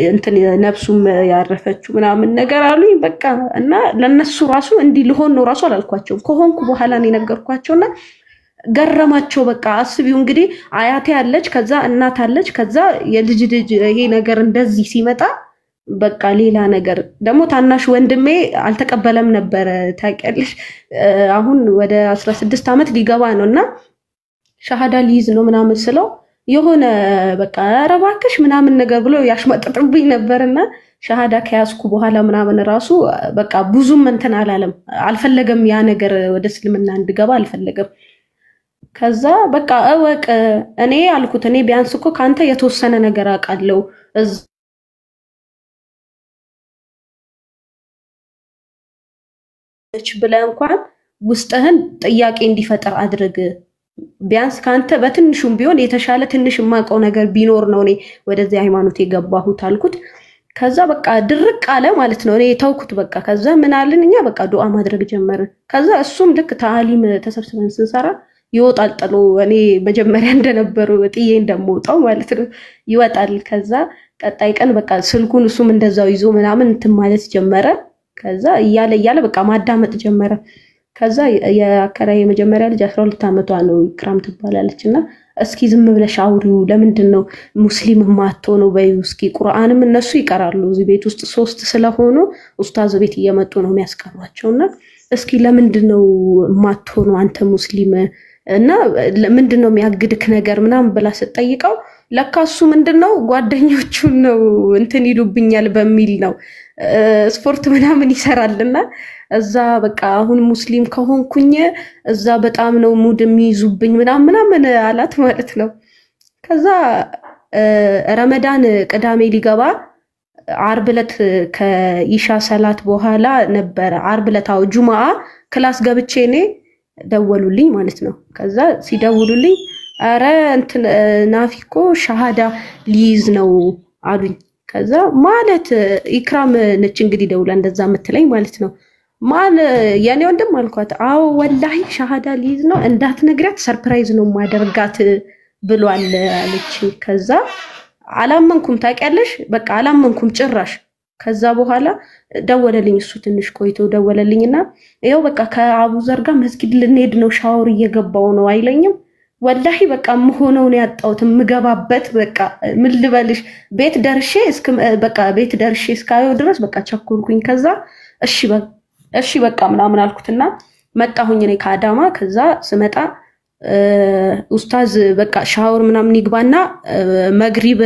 እንትን ነፍሱም ያረፈችው ምናምን ነገር አሉኝ። በቃ እና ለነሱ ራሱ እንዲ ልሆን ነው ራሱ አላልኳቸውም ከሆንኩ በኋላ ነው የነገርኳቸውና ገረማቸው። በቃ አስቢው እንግዲህ አያቴ አለች ከዛ እናት አለች ከዛ የልጅ ይሄ ነገር እንደዚህ ሲመጣ በቃ ሌላ ነገር ደግሞ ታናሽ ወንድሜ አልተቀበለም ነበር ታውቂያለሽ። አሁን ወደ 16 አመት ሊገባ ነውና ሻሃዳ ሊይዝ ነው ምናምን ስለው የሆነ በቃ ኧረ እባክሽ ምናምን ነገር ብሎ ያሽመጥጥብኝ ነበርና ሻሃዳ ከያዝኩ በኋላ ምናምን ራሱ በቃ ብዙም እንትን አልፈለገም ያ ነገር ወደ እስልምና እንድገባ አልፈለገም። ከዛ በቃ እወቅ እኔ አልኩት እኔ ቢያንስ እኮ ካንተ የተወሰነ ነገር አውቃለሁ ብለህ እንኳን ውስጥህን ጥያቄ እንዲፈጠር አድርግ ቢያንስ ካንተ በትንሹም ቢሆን የተሻለ ትንሽ ማቀው ነገር ቢኖር ነው እኔ ወደዚህ ሃይማኖት የገባሁት አልኩት። ከዛ በቃ ድርቅ አለ ማለት ነው እኔ ተውኩት በቃ። ከዛ ምን አልን እኛ በቃ ዱዓ ማድረግ ጀመርን። ከዛ እሱም ልክ ተዓሊም ተሰብስበን ስንሰራ ይወጣል ጥሎ እኔ መጀመሪያ እንደነበሩ ጥዬ እንደምወጣው ማለት ነው ይወጣል። ከዛ ቀጣይ ቀን በቃ ስልኩን እሱም እንደዛው ይዞ ምናምን እንትን ማለት ጀመረ። ከዛ እያለ በቃ ማዳመጥ ጀመረ። ከዛ የአከራይ የመጀመሪያ ልጅ 12 አመቷ ነው ኢክራም ትባላለችና እስኪ ዝም ብለሽ አውሪው ለምንድነው ሙስሊም ማትሆነው በዩ እስኪ ቁርአንም እነሱ ይቀራሉ እዚህ ቤት ውስጥ 3 ስለሆኑ ኡስታዝ ቤት እየመጡ ነው የሚያስቀሯቸውና እስኪ ለምንድነው ማትሆነው አንተ ሙስሊም እና ለምንድነው የሚያግድክ ነገር ምናምን ብላ ስትጠይቀው ለካሱ ምንድነው ጓደኞቹ ነው እንትን ይሉብኛል በሚል ነው ስፖርት ምናምን ይሰራልና እዛ በቃ አሁን ሙስሊም ከሆንኩኝ እዛ በጣም ነው ሙድ የሚይዙብኝ ምናምን አላት ማለት ነው። ከዛ ረመዳን ቅዳሜ ሊገባ ዓርብ ዕለት ከኢሻ ሰላት በኋላ ነበረ ዓርብ ዕለት ጁማአ ክላስ ገብቼ እኔ ደወሉልኝ ማለት ነው። ከዛ ሲደውሉልኝ አረ እንትን ናፊኮ ሻሃዳ ሊይዝ ነው አሉኝ። ከዛ ማለት ኢክራም ነች እንግዲህ ደውላ እንደዛ የምትለኝ ማለት ነው። ማን ያኔ ወንድም አልኳት። አዎ ወላሂ ሻሃዳ ሊይዝ ነው እንዳትነግሪያት ሰርፕራይዝ ነው ማደርጋት ብሏል አለች። ከዛ አላመንኩም ታውቂያለሽ፣ በቃ አላመንኩም ጭራሽ። ከዛ በኋላ ደወለልኝ እሱ ትንሽ ቆይቶ ደወለልኝና ይኸው በቃ ከአቡ ዘር ጋር መስጊድ ልንሄድ ነው ሻወር እየገባው ነው አይለኝም። ወላሂ በቃ ምሆነውን ያጣሁት ምገባበት በቃ ምን ልበልሽ ቤት ደርሼ እስካየው ድረስ በቃ ቸኩልኩኝ። ከዛ እሺ በቃ ምናምን አልኩትና መጣሁኝ እኔ ከአዳማ። ከዛ ስመጣ ኡስታዝ በቃ ሻወር ምናምን ይግባና መግሪብ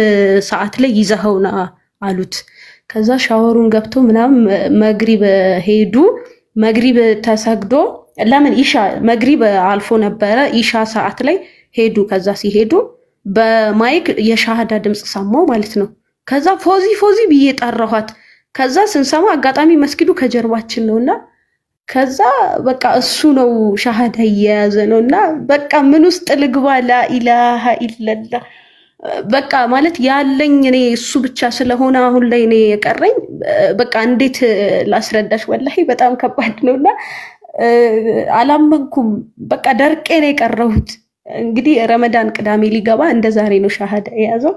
ሰዓት ላይ ይዘኸውና አሉት። ከዛ ሻወሩን ገብቶ ምናምን መግሪብ ሄዱ። መግሪብ ተሰግዶ ለምን ኢሻ መግሪብ አልፎ ነበረ ኢሻ ሰዓት ላይ ሄዱ። ከዛ ሲሄዱ በማይክ የሻሃዳ ድምጽ ሰማው ማለት ነው። ከዛ ፎዚ ብዬ ጠራኋት። ከዛ ስንሰማ አጋጣሚ መስጊዱ ከጀርባችን ነውና ከዛ በቃ እሱ ነው ሻሃዳ እየያዘ ነውና በቃ ምን ውስጥ ልግባ ላኢላሃ ኢላላህ በቃ ማለት ያለኝ እኔ እሱ ብቻ ስለሆነ አሁን ላይ እኔ የቀረኝ በቃ እንዴት ላስረዳሽ ወላሂ በጣም ከባድ ነውና አላመንኩም። በቃ ደርቄ ነው የቀረሁት። እንግዲህ ረመዳን ቅዳሜ ሊገባ እንደዛሬ ነው ሻሃዳ የያዘው።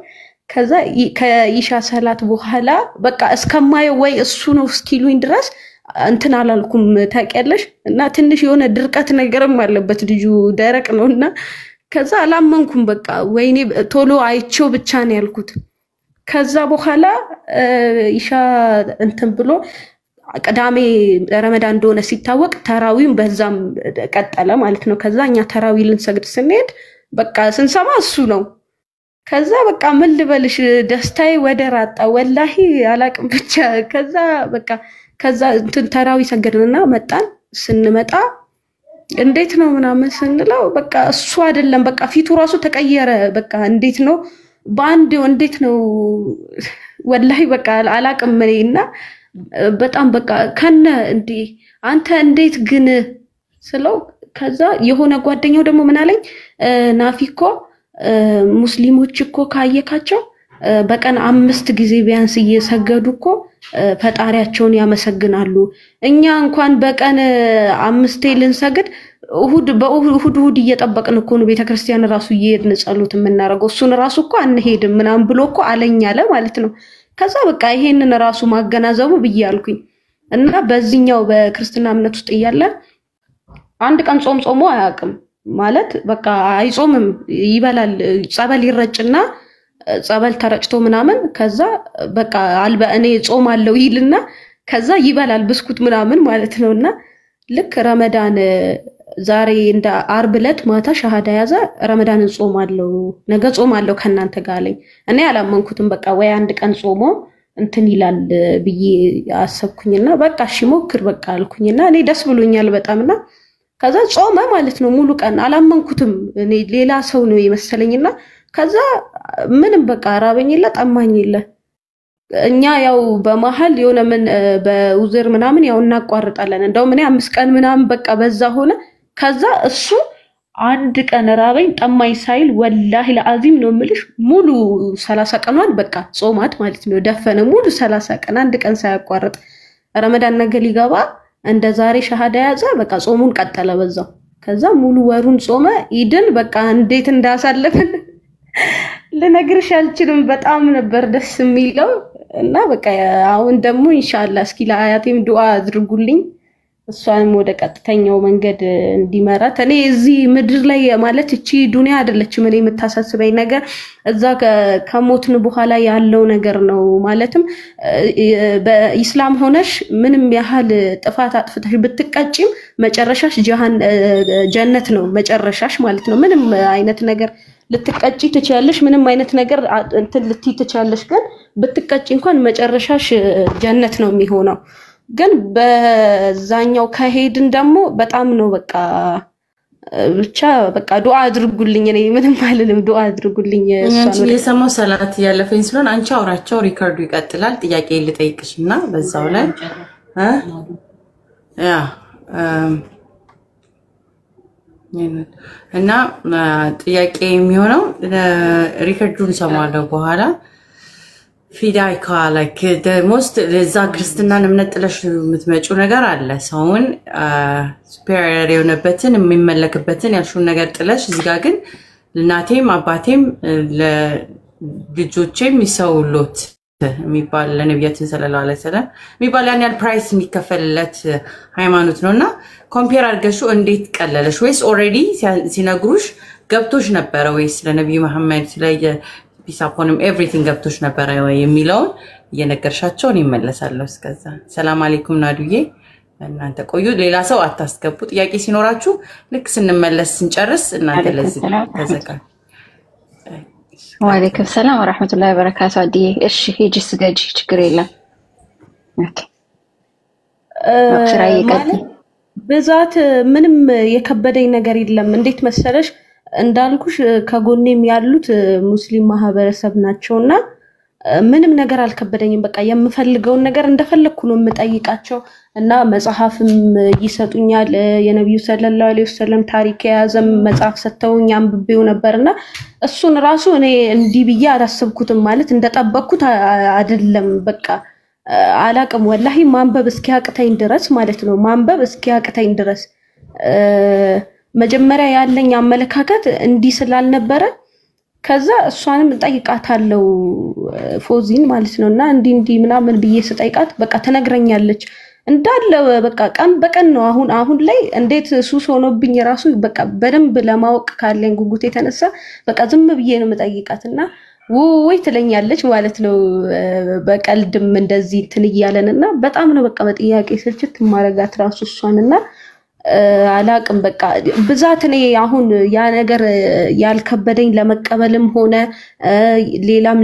ከዛ ከኢሻ ሰላት በኋላ በቃ እስከማየው ወይ እሱ ነው እስኪሉኝ ድረስ እንትን አላልኩም ታውቂያለሽ። እና ትንሽ የሆነ ድርቀት ነገርም አለበት ልጁ ደረቅ ነውና ከዛ አላመንኩም። በቃ ወይኔ ቶሎ አይቼው ብቻ ነው ያልኩት። ከዛ በኋላ ኢሻ እንትን ብሎ ቅዳሜ ረመዳን እንደሆነ ሲታወቅ ተራዊም በዛም ቀጠለ ማለት ነው። ከዛ እኛ ተራዊ ልንሰግድ ስንሄድ በቃ ስንሰማ እሱ ነው። ከዛ በቃ ምን ልበልሽ ደስታዬ ወደር አጣ ወላሂ አላቅም ብቻ። ከዛ እንትን ተራዊ ሰገድንና መጣን። ስንመጣ እንዴት ነው ምናምን ስንለው በቃ እሱ አይደለም በቃ ፊቱ ራሱ ተቀየረ። በቃ እንዴት ነው ባንድ እንዴት ነው ወላሂ በቃ አላቅም እኔና በጣም በቃ ከነ እንዴ አንተ እንዴት ግን ስለው ከዛ የሆነ ጓደኛው ደግሞ ምን አለኝ ናፊኮ ሙስሊሞች እኮ ካየካቸው በቀን 5 ጊዜ ቢያንስ እየሰገዱ እኮ ፈጣሪያቸውን ያመሰግናሉ። እኛ እንኳን በቀን 5 ልንሰግድ እሁድ እየጠበቅን እኮ ነው ቤተክርስቲያን ራሱ እየሄድን ጸሎት የምናረገው እሱን ራሱ እኮ አንሄድም ምናምን ብሎ እኮ አለኝ አለ ማለት ነው። ከዛ በቃ ይሄንን ራሱ ማገናዘቡ ብያልኩኝ እና በዚህኛው በክርስትና እምነት ውስጥ እያለ አንድ ቀን ጾሞ አያውቅም ማለት በቃ አይጾምም ይበላል። ጸበል ይረጭና ጸበል ተረጭቶ ምናምን ከዛ በቃ እኔ ጾማለሁ ይልና ከዛ ይበላል ብስኩት ምናምን ማለት ነውና ልክ ረመዳን ዛሬ እንደ ዓርብ ዕለት ማታ ሻሃዳ ያዘ። ረመዳንን ጾማለሁ ነገ ጾማለሁ ከናንተ ጋር አለኝ። እኔ አላመንኩትም። በቃ ወይ አንድ ቀን ጾሞ እንትን ይላል ብዬ አሰብኩኝና በቃ እሺ ሞክር በቃ አልኩኝና እኔ ደስ ብሎኛል በጣምና ከዛ ጾመ ማለት ነው ሙሉ ቀን። አላመንኩትም እኔ ሌላ ሰው ነው የመሰለኝና ከዛ ምንም በቃ ራበኝ የለ ጠማኝ የለ። እኛ ያው በመሃል የሆነ ምን በውዝር ምናምን ያው እናቋርጣለን። እንደውም እኔ 5 ቀን ምናምን በቃ በዛ ሆነ። ከዛ እሱ አንድ ቀን ራበኝ ጠማኝ ሳይል ወላሂ ለአዚም ነው የምልሽ ሙሉ 30 ቀኗን በቃ ጾማት ማለት ነው ደፈነ ሙሉ 30 ቀን አንድ ቀን ሳያቋርጥ። ረመዳን ነገ ሊገባ እንደ ዛሬ ሻሃዳ ያዘ። በቃ ጾሙን ቀጠለ በዛው። ከዛ ሙሉ ወሩን ጾመ። ኢድን በቃ እንዴት እንዳሳለፈን ልነግርሽ አልችልም። በጣም ነበር ደስ የሚለው እና በቃ አሁን ደግሞ ኢንሻአላህ እስኪ ለአያቴም ዱአ አድርጉልኝ እሷንም ወደ ቀጥተኛው መንገድ እንዲመራት። እኔ እዚህ ምድር ላይ ማለት እቺ ዱንያ አይደለችም እኔ የምታሳስበኝ ነገር እዛ ከሞትን በኋላ ያለው ነገር ነው። ማለትም በኢስላም ሆነሽ ምንም ያህል ጥፋት አጥፍተሽ ብትቀጪም መጨረሻሽ ጀነት ነው መጨረሻሽ ማለት ነው። ምንም አይነት ነገር ልትቀጪ ትችያለሽ፣ ምንም አይነት ነገር እንትን ልትይ ትችያለሽ። ግን ብትቀጪ እንኳን መጨረሻሽ ጀነት ነው የሚሆነው። ግን በዛኛው ከሄድን ደግሞ በጣም ነው በቃ ብቻ በቃ ዱዓ አድርጉልኝ እኔ ምንም አልልም ዱዓ አድርጉልኝ አንቺ የሰማው ሰላት ያለፈኝ ስለሆነ አንቺ አውራቸው ሪከርዱ ይቀጥላል ጥያቄ ልጠይቅሽና በዛው ላይ ያ እና ጥያቄ የሚሆነው ሪከርዱን ሰማለው በኋላ ፊዳይካ ላይክ the most ለዛ ክርስትናን እምነት ጥለሽ የምትመጪው ነገር አለ ሰውን superior የሆነበትን የሚመለክበትን ያልሽውን ነገር ጥለሽ እዚህ ጋር ግን እናቴም አባቴም ለልጆቼም ይሰውሉት የሚባል ለነብያችን ሰለላሁ ዐለይሂ ወሰለም የሚባል ያን ያህል ፕራይስ የሚከፈልለት ሃይማኖት ነውና ኮምፔር አድርገሽ እንዴት ቀለለሽ ወይስ ኦሬዲ ሲነግሩሽ ገብቶሽ ነበር ወይስ ለነብዩ መሐመድ ስለየ ቢሳፖንም ኤቭሪቲንግ ገብቶሽ ነበር የሚለው እየነገርሻቸው ነው ይመለሳለሁ እስከዛ ሰላም አለይኩም ናዱዬ እናንተ ቆዩ ሌላ ሰው አታስገቡ ጥያቄ ሲኖራችሁ ልክ ስንመለስ ስንጨርስ እናንተ ለዚህ ተዘጋ ወአለይኩም ሰላም ወራህመቱላሂ ወበረካቱ አዲዬ እሺ ሂጂ ስገጂ ችግር የለም ኦኬ በዛት ምንም የከበደኝ ነገር የለም እንዴት መሰለሽ እንዳልኩሽ ከጎኔም ያሉት ሙስሊም ማህበረሰብ ናቸውና ምንም ነገር አልከበደኝም በቃ የምፈልገው ነገር እንደፈለኩ ነው የምጠይቃቸው እና መጽሐፍም ይሰጡኛል የነብዩ ሰለላሁ ዐለይሂ ወሰለም ታሪክ የያዘም መጽሐፍ ሰተውኝ አንብቤው ነበርና እሱን ራሱ እኔ እንዲህ ብዬ አላሰብኩትም ማለት እንደጠበቅኩት አይደለም በቃ አላቅም ወላሂ ማንበብ እስኪያቅተኝ ድረስ ማለት ነው ማንበብ እስኪያቅተኝ ድረስ መጀመሪያ ያለኝ አመለካከት እንዲህ ስላልነበረ ከዛ እሷንም ጠይቃታለሁ ፎዚን ማለት ነውና እንዲህ ምናምን ብዬ ስጠይቃት በቃ ተነግረኛለች እንዳለ በቃ ቀን በቀን ነው አሁን ላይ እንዴት ሱስ ሆኖብኝ ራሱ በቃ በደንብ ለማወቅ ካለኝ ጉጉት የተነሳ በቃ ዝም ብዬ ነው የምጠይቃትና ወይ ትለኛለች ማለት ነው በቀልድም እንደዚህ ትንያለንና በጣም ነው በቃ በጥያቄ ስልችት ማረጋት ራሱ እሷንና አላቅም በቃ ብዛት እኔ አሁን ያ ነገር ያልከበደኝ ለመቀበልም ሆነ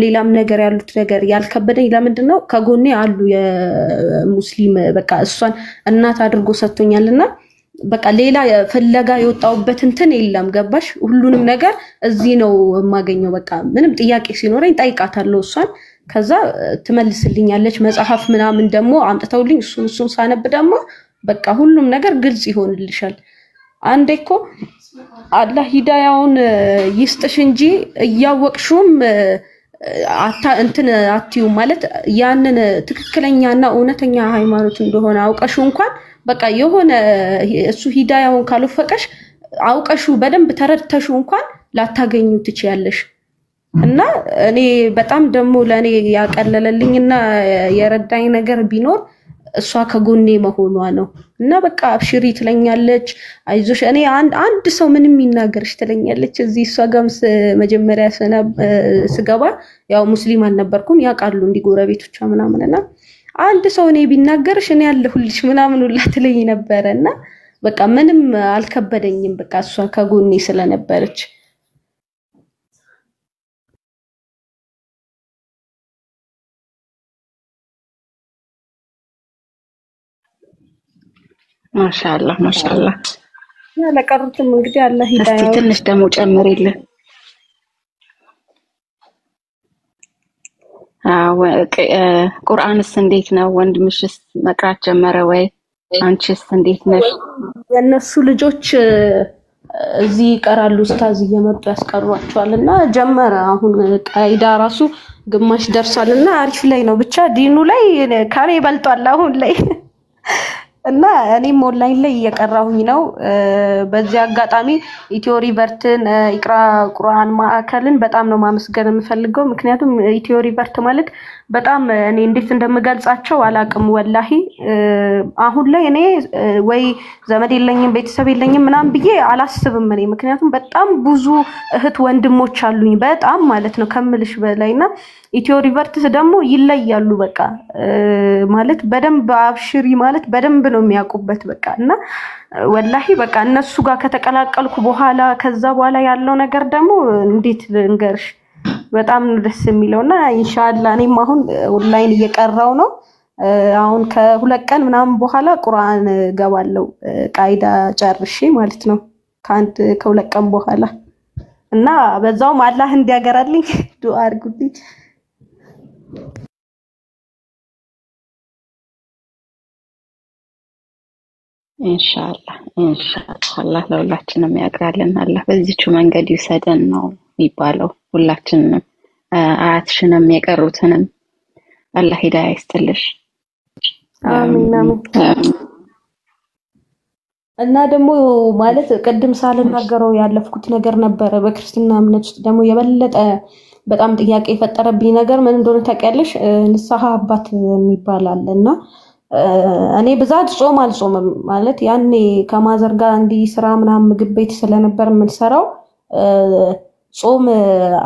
ሌላም ነገር ያሉት ነገር ያልከበደኝ ለምንድነው ከጎኔ አሉ የሙስሊም በቃ እሷን እናት አድርጎ ሰጥቶኛልና በቃ ሌላ ፍለጋ የወጣውበት እንትን የለም ገባሽ ሁሉንም ነገር እዚህ ነው የማገኘው በቃ ምንም ጥያቄ ሲኖረኝ ጠይቃታለሁ እሷን ከዛ ትመልስልኛለች መጽሐፍ ምናምን ደግሞ አምጥተውልኝ እሱን ሳነብ ደግሞ በቃ ሁሉም ነገር ግልጽ ይሆንልሻል አንዴኮ አላህ ሂዳያውን ይስጥሽ እንጂ እያወቅሽውም እንትን አትዩ ማለት ያንን ትክክለኛና እውነተኛ ሃይማኖት እንደሆነ አውቀሽ እንኳን በቃ የሆነ እሱ ሂዳያውን ካልወፈቀሽ አውቀሹ በደንብ ተረድተሹ እንኳን ላታገኙ ትችያለሽ እና እኔ በጣም ደሞ ለኔ ያቀለለልኝና የረዳኝ ነገር ቢኖር እሷ ከጎኔ መሆኗ ነው እና በቃ አብሽሪ ትለኛለች አይዞሽ እኔ አንድ ሰው ምንም ይናገርሽ ትለኛለች እዚህ እሷ ጋርስ መጀመሪያ ስገባ ያው ሙስሊም አልነበርኩም ያቃሉ እንዲጎረቤቶቿ ምናምንና አንድ ሰው እኔ ቢናገርሽ እኔ ያለሁልሽ ምናምን ሁላ ትለኝ ነበርና በቃ ምንም አልከበደኝም በቃ እሷ ከጎኔ ስለነበረች ማሻአላህ ማሻአላህ ለቀሩትም እንግዲህ አላህ ሂዳያ እስቲ ትንሽ ደሞ ጨምሪልን ቁርአንስ እንዴት ነው ወንድምሽስ መቅራት ጀመረ ወይ አንቺስ እንዴት ነሽ የነሱ ልጆች እዚህ ይቀራሉ ኡስታዝ እየመጡ ያስቀሯቸዋልና ጀመረ አሁን ቃይዳ ራሱ ግማሽ ደርሷልና አሪፍ ላይ ነው ብቻ ዲኑ ላይ ካሬ ይበልጣል አሁን ላይ እና እኔም ኦንላይን ላይ እየቀራሁኝ ነው በዚህ አጋጣሚ ኢትዮ ሪቨርትን ኢቅራ ቁርአን ማዕከልን በጣም ነው ማመስገን የምፈልገው ምክንያቱም ኢትዮ ሪቨርት ማለት በጣም እኔ እንዴት እንደምገልጻቸው አላቅም ወላሂ አሁን ላይ እኔ ወይ ዘመድ የለኝም ቤተሰብ የለኝም ምናም ብዬ አላስብም እኔ ምክንያቱም በጣም ብዙ እህት ወንድሞች አሉኝ በጣም ማለት ነው ከምልሽ በላይና ኢትዮ ሪቨርት ደግሞ ይለያሉ በቃ ማለት በደንብ አብሽሪ ማለት በደንብ ነው የሚያውቁበት በቃ እና ወላሂ በቃ እነሱ ጋር ከተቀላቀልኩ በኋላ ከዛ በኋላ ያለው ነገር ደግሞ እንዴት ልንገርሽ በጣም ደስ የሚለውና ኢንሻአላህ እኔም አሁን ኦንላይን እየቀራው ነው አሁን ከሁለት ቀን ምናምን በኋላ ቁርአን ገባለው ቃይዳ ጨርሼ ማለት ነው ከአንድ ከሁለት ቀን በኋላ እና በዛውም አላህ እንዲያገራልኝ ዱአ አድርጉልኝ። ኢንሻአላህ አላህ ለሁላችንም ያግራልን። አላህ በዚህች መንገድ ይሰደን ነው የሚባለው። ሁላችንም አያትሽንም የቀሩትንም አላህ ሂዳያ ይስጥልሽ። አሚን አሚን። እና ደግሞ ማለት ቅድም ሳልናገረው ያለፍኩት ነገር ነበረ። በክርስትና እምነት ውስጥ ደግሞ የበለጠ በጣም ጥያቄ የፈጠረብኝ ነገር ምን እንደሆነ ታውቂያለሽ? ንስሐ አባት የሚባል አለና እኔ ብዛት ጾም አልጾምም ማለት ያኔ ከማዘር ጋር እንዲህ ስራ ምናምን ምግብ ቤት ስለነበር የምንሰራው ጾም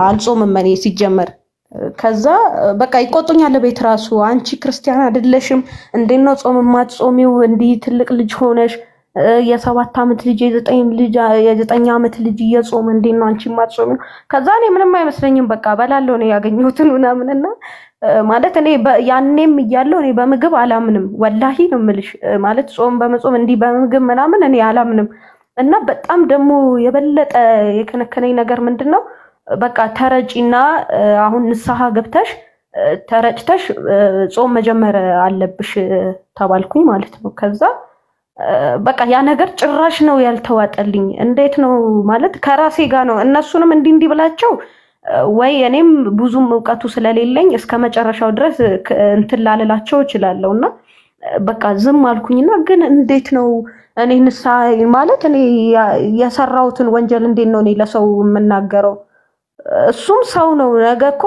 አልጾምም እኔ ሲጀመር። ከዛ በቃ ይቆጡኛል ቤት ራሱ አንቺ ክርስቲያን አይደለሽም እንዴት ነው ጾም ማትጾሚው? እንዲህ ትልቅ ልጅ ሆነሽ የ7 ዓመት ልጅ የ9 ዓመት ልጅ እየጾም እንዴት ነው አንቺ ማትጾሚው? ከዛ እኔ ምንም አይመስለኝም በቃ በላለው ነው ያገኘሁትን ምናምንና ማለት እኔ ያኔም እያለሁ እኔ በምግብ አላምንም ወላሂ ነው የምልሽ። ማለት ጾም በመጾም እንዲህ በምግብ ምናምን እኔ አላምንም። እና በጣም ደግሞ የበለጠ የከነከነኝ ነገር ምንድነው በቃ ተረጪና አሁን ንስሐ ገብተሽ ተረጭተሽ ጾም መጀመር አለብሽ ተባልኩኝ ማለት ነው። ከዛ በቃ ያ ነገር ጭራሽ ነው ያልተዋጠልኝ። እንዴት ነው ማለት ከራሴ ጋር ነው እነሱንም እንዲህ ብላቸው ወይ እኔም ብዙም ዕውቀቱ ስለሌለኝ እስከ መጨረሻው ድረስ እንትን ላልላቸው እችላለሁና በቃ ዝም አልኩኝና ግን እንዴት ነው እኔ ንስሐ ማለት እኔ የሰራሁትን ወንጀል እንዴት ነው እኔ ለሰው የምናገረው? እሱም ሰው ነው ነገ እኮ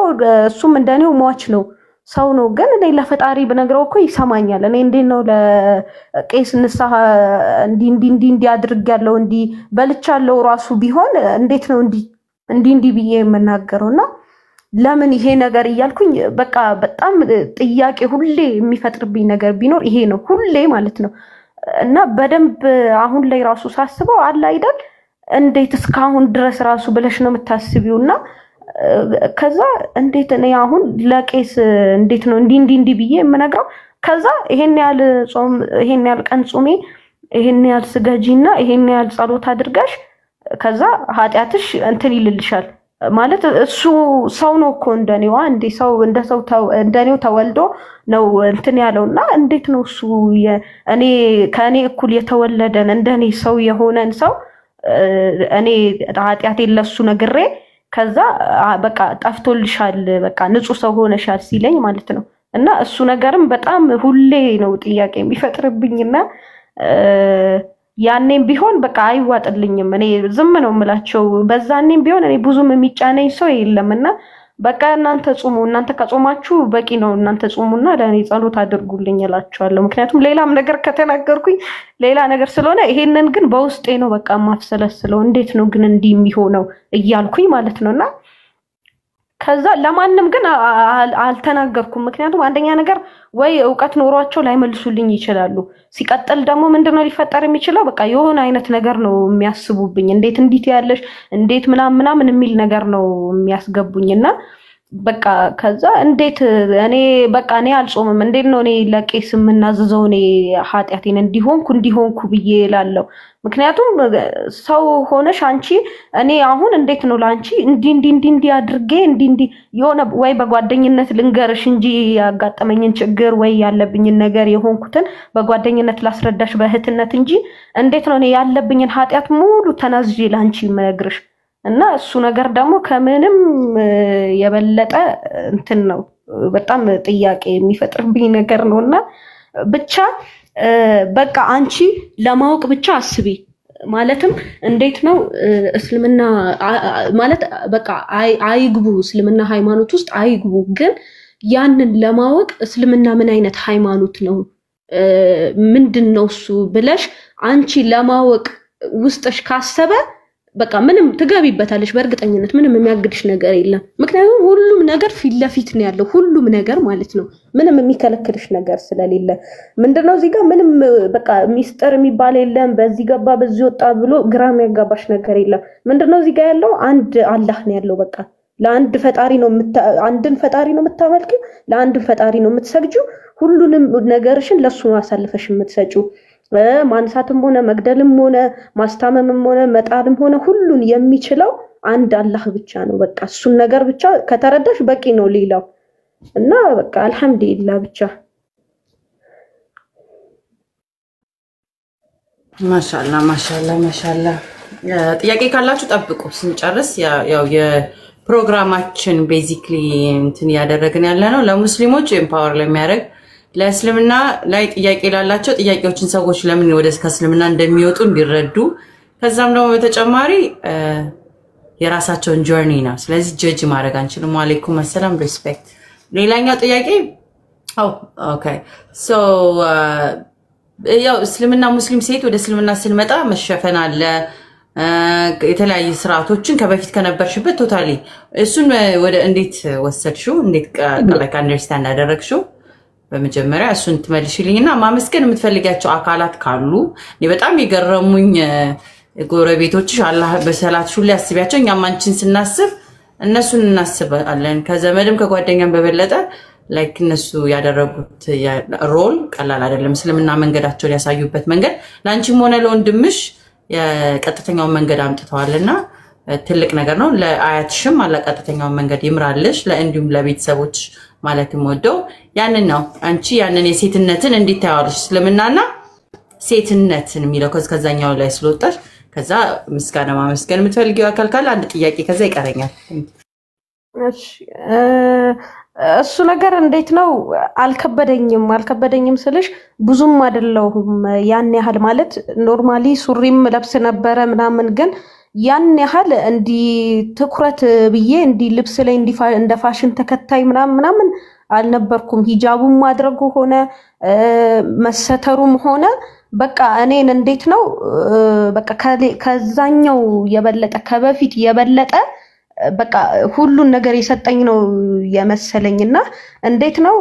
እሱም እንደኔው ሟች ነው ሰው ነው። ግን እኔ ለፈጣሪ ብነግረው እኮ ይሰማኛል። እኔ እንዴት ነው ለቄስ ንስሐ እንዲህ አድርጌያለሁ እንዲህ በልቻለሁ ራሱ ቢሆን እንዴት ነው እንዲህ ብዬ የምናገረውና ለምን ይሄ ነገር እያልኩኝ በቃ በጣም ጥያቄ ሁሌ የሚፈጥርብኝ ነገር ቢኖር ይሄ ነው ሁሌ ማለት ነው። እና በደንብ አሁን ላይ ራሱ ሳስበው አለ አይደል እንዴት እስካሁን ድረስ ራሱ ብለሽ ነው የምታስቢውና ከዛ እንዴት እኔ አሁን ለቄስ እንዴት ነው እንዲህ ብዬ የምነግረው? ከዛ ይሄን ያህል ጾም ይሄን ያህል ቀን ጾሜ ይሄን ያህል ስገጂና ይሄን ያህል ጸሎት አድርጋሽ ከዛ ኃጢያትሽ እንትን ይልልሻል ማለት እሱ ሰው ነው እኮ እንደኔዋ እንዴ ሰው እንደኔው ተወልዶ ነው እንትን ያለውና እንዴት ነው እሱ እኔ ከኔ እኩል የተወለደን እንደኔ ሰው የሆነን ሰው እኔ ኃጢያቴን ለሱ ነግሬ ከዛ በቃ ጠፍቶልሻል በቃ ንጹህ ሰው ሆነሻል ሲለኝ ማለት ነው። እና እሱ ነገርም በጣም ሁሌ ነው ጥያቄ የሚፈጥርብኝና ያኔም ቢሆን በቃ አይዋጥልኝም። እኔ ዝም ነው የምላቸው። በዛኔም ቢሆን እኔ ብዙም የሚጫነኝ ሰው የለምና በቃ እናንተ ጾሙ እናንተ ከጾማችሁ በቂ ነው እናንተ ጾሙና ለኔ ጸሎት አድርጉልኝ እላችኋለሁ። ምክንያቱም ሌላም ነገር ከተናገርኩኝ ሌላ ነገር ስለሆነ ይሄንን ግን በውስጤ ነው በቃ ማፍሰለስለው እንዴት ነው ግን እንዲህ የሚሆነው እያልኩኝ ማለት ነውና ከዛ ለማንም ግን አልተናገርኩም። ምክንያቱም አንደኛ ነገር ወይ ዕውቀት ኖሯቸው ላይመልሱልኝ ይችላሉ። ሲቀጥል ደግሞ ምንድነው ሊፈጠር የሚችለው በቃ የሆነ አይነት ነገር ነው የሚያስቡብኝ። እንዴት ያለሽ እንዴት ምናምን የሚል ነገር ነው የሚያስገቡኝና በቃ ከዛ እንዴት እኔ አልጾምም እንዴት ነው እኔ ለቄስ የምናዘዘው እኔ ኃጢያቴን እንዲሆንኩ ብዬ እላለሁ። ምክንያቱም ሰው ሆነሽ አንቺ እኔ አሁን እንዴት ነው ላንቺ እንዲህ አድርጌ የሆነ ወይ በጓደኝነት ልንገርሽ እንጂ ያጋጠመኝን ችግር ወይ ያለብኝን ነገር የሆንኩትን በጓደኝነት ላስረዳሽ በእህትነት እንጂ እንዴት ነው እኔ ያለብኝን ኃጢያት ሙሉ ተናዝዤ ላንቺ መነግርሽ? እና እሱ ነገር ደግሞ ከምንም የበለጠ እንትን ነው በጣም ጥያቄ የሚፈጥርብኝ ነገር ነውና ብቻ በቃ አንቺ ለማወቅ ብቻ አስቢ። ማለትም እንዴት ነው እስልምና ማለት በቃ አይግቡ እስልምና ሃይማኖት ውስጥ አይግቡ፣ ግን ያንን ለማወቅ እስልምና ምን አይነት ሃይማኖት ነው ምንድነው እሱ ብለሽ አንቺ ለማወቅ ውስጥሽ ካሰበ በቃ ምንም ትገቢበታለሽ። በእርግጠኝነት ምንም የሚያግድሽ ነገር የለም። ምክንያቱም ሁሉም ነገር ፊት ለፊት ነው ያለው ሁሉም ነገር ማለት ነው። ምንም የሚከለክልሽ ነገር ስለሌለ ምንድነው እዚህ ጋር ምንም በቃ ሚስጥር የሚባል የለም። በዚህ ገባ በዚህ ወጣ ብሎ ግራም ያጋባሽ ነገር የለም። ምንድነው እዚህ ጋር ያለው አንድ አላህ ነው ያለው። በቃ ለአንድ ፈጣሪ ነው አንድን ፈጣሪ ነው የምታመልኪው፣ ለአንድ ፈጣሪ ነው የምትሰግጂው። ሁሉንም ነገርሽን ለሱ አሳልፈሽ የምትሰጪው ማንሳትም ሆነ መግደልም ሆነ ማስታመምም ሆነ መጣልም ሆነ ሁሉን የሚችለው አንድ አላህ ብቻ ነው በቃ እሱን ነገር ብቻ ከተረዳሽ በቂ ነው ሌላው እና በቃ አልহামዱሊላህ ብቻ ማሻአላ ጥያቄ ካላችሁ ጠብቁ ስንጨርስ ያው የፕሮግራማችን ቤዚክሊ እንትን ያደረግን ያለ ነው ለሙስሊሞች ኤምፓወር ለሚያደርግ ለእስልምና ላይ ጥያቄ ላላቸው ጥያቄዎችን ሰዎች ለምን ወደ እስልምና እንደሚወጡ እንዲረዱ ከዛም ደግሞ በተጨማሪ የራሳቸውን ጆርኒ ነው ስለዚህ ጀጅ ማድረግ አንችልም ወአለይኩም ሰላም ሪስፔክት ሌላኛው ጥያቄ ኦኬ ሶ ያው እስልምና ሙስሊም ሴት ወደ እስልምና ስንመጣ መሸፈን አለ የተለያየ ስርዓቶችን ከበፊት ከነበርሽበት ቶታሊ እሱን ወደ እንዴት ወሰድሽው እንዴት ላይክ አንደርስታንድ አደረግሽው በመጀመሪያ እሱን ትመልሽልኝና ማመስገን የምትፈልጊያቸው አካላት ካሉ እኔ በጣም ይገረሙኝ ጎረቤቶችሽ አላህ በሰላት ሁሉ ያስቢያቸው እኛም አንቺን ስናስብ እነሱን እናስባለን ከዘመድም ከጓደኛም በበለጠ ላይክ እነሱ ያደረጉት ሮል ቀላል አይደለም እስልምና መንገዳቸውን ያሳዩበት መንገድ ላንቺም ሆነ ለወንድምሽ የቀጥተኛው መንገድ አምጥተዋልና ትልቅ ነገር ነው ለአያትሽም አላቀጥተኛው መንገድ ይምራልሽ ለእንዲሁም ለቤተሰቦች ማለትም ወደው ያንን ነው አንቺ ያንን የሴትነትን እንዴት ታያለሽ እስልምናና ሴትነትን የሚለው ከዛኛው ላይ ስለወጣሽ ከዛ ምስጋና ማመስገን የምትፈልጊው አካል ካለ አንድ ጥያቄ ከዛ ይቀረኛል እሺ እሱ ነገር እንዴት ነው አልከበደኝም ስልሽ ብዙም አይደለሁም ያን ያህል ማለት ኖርማሊ ሱሪም ለብስ ነበረ ምናምን ግን ያን ያህል እንዲ ትኩረት ብዬ እንዲ ልብስ ላይ እንደ ፋሽን ተከታይ ምናምን አልነበርኩም ሂጃቡም ማድረጉ ሆነ መሰተሩም ሆነ በቃ እኔን እንዴት ነው በቃ ከዛኛው የበለጠ ከበፊት የበለጠ በቃ ሁሉን ነገር የሰጠኝ ነው የመሰለኝና እንዴት ነው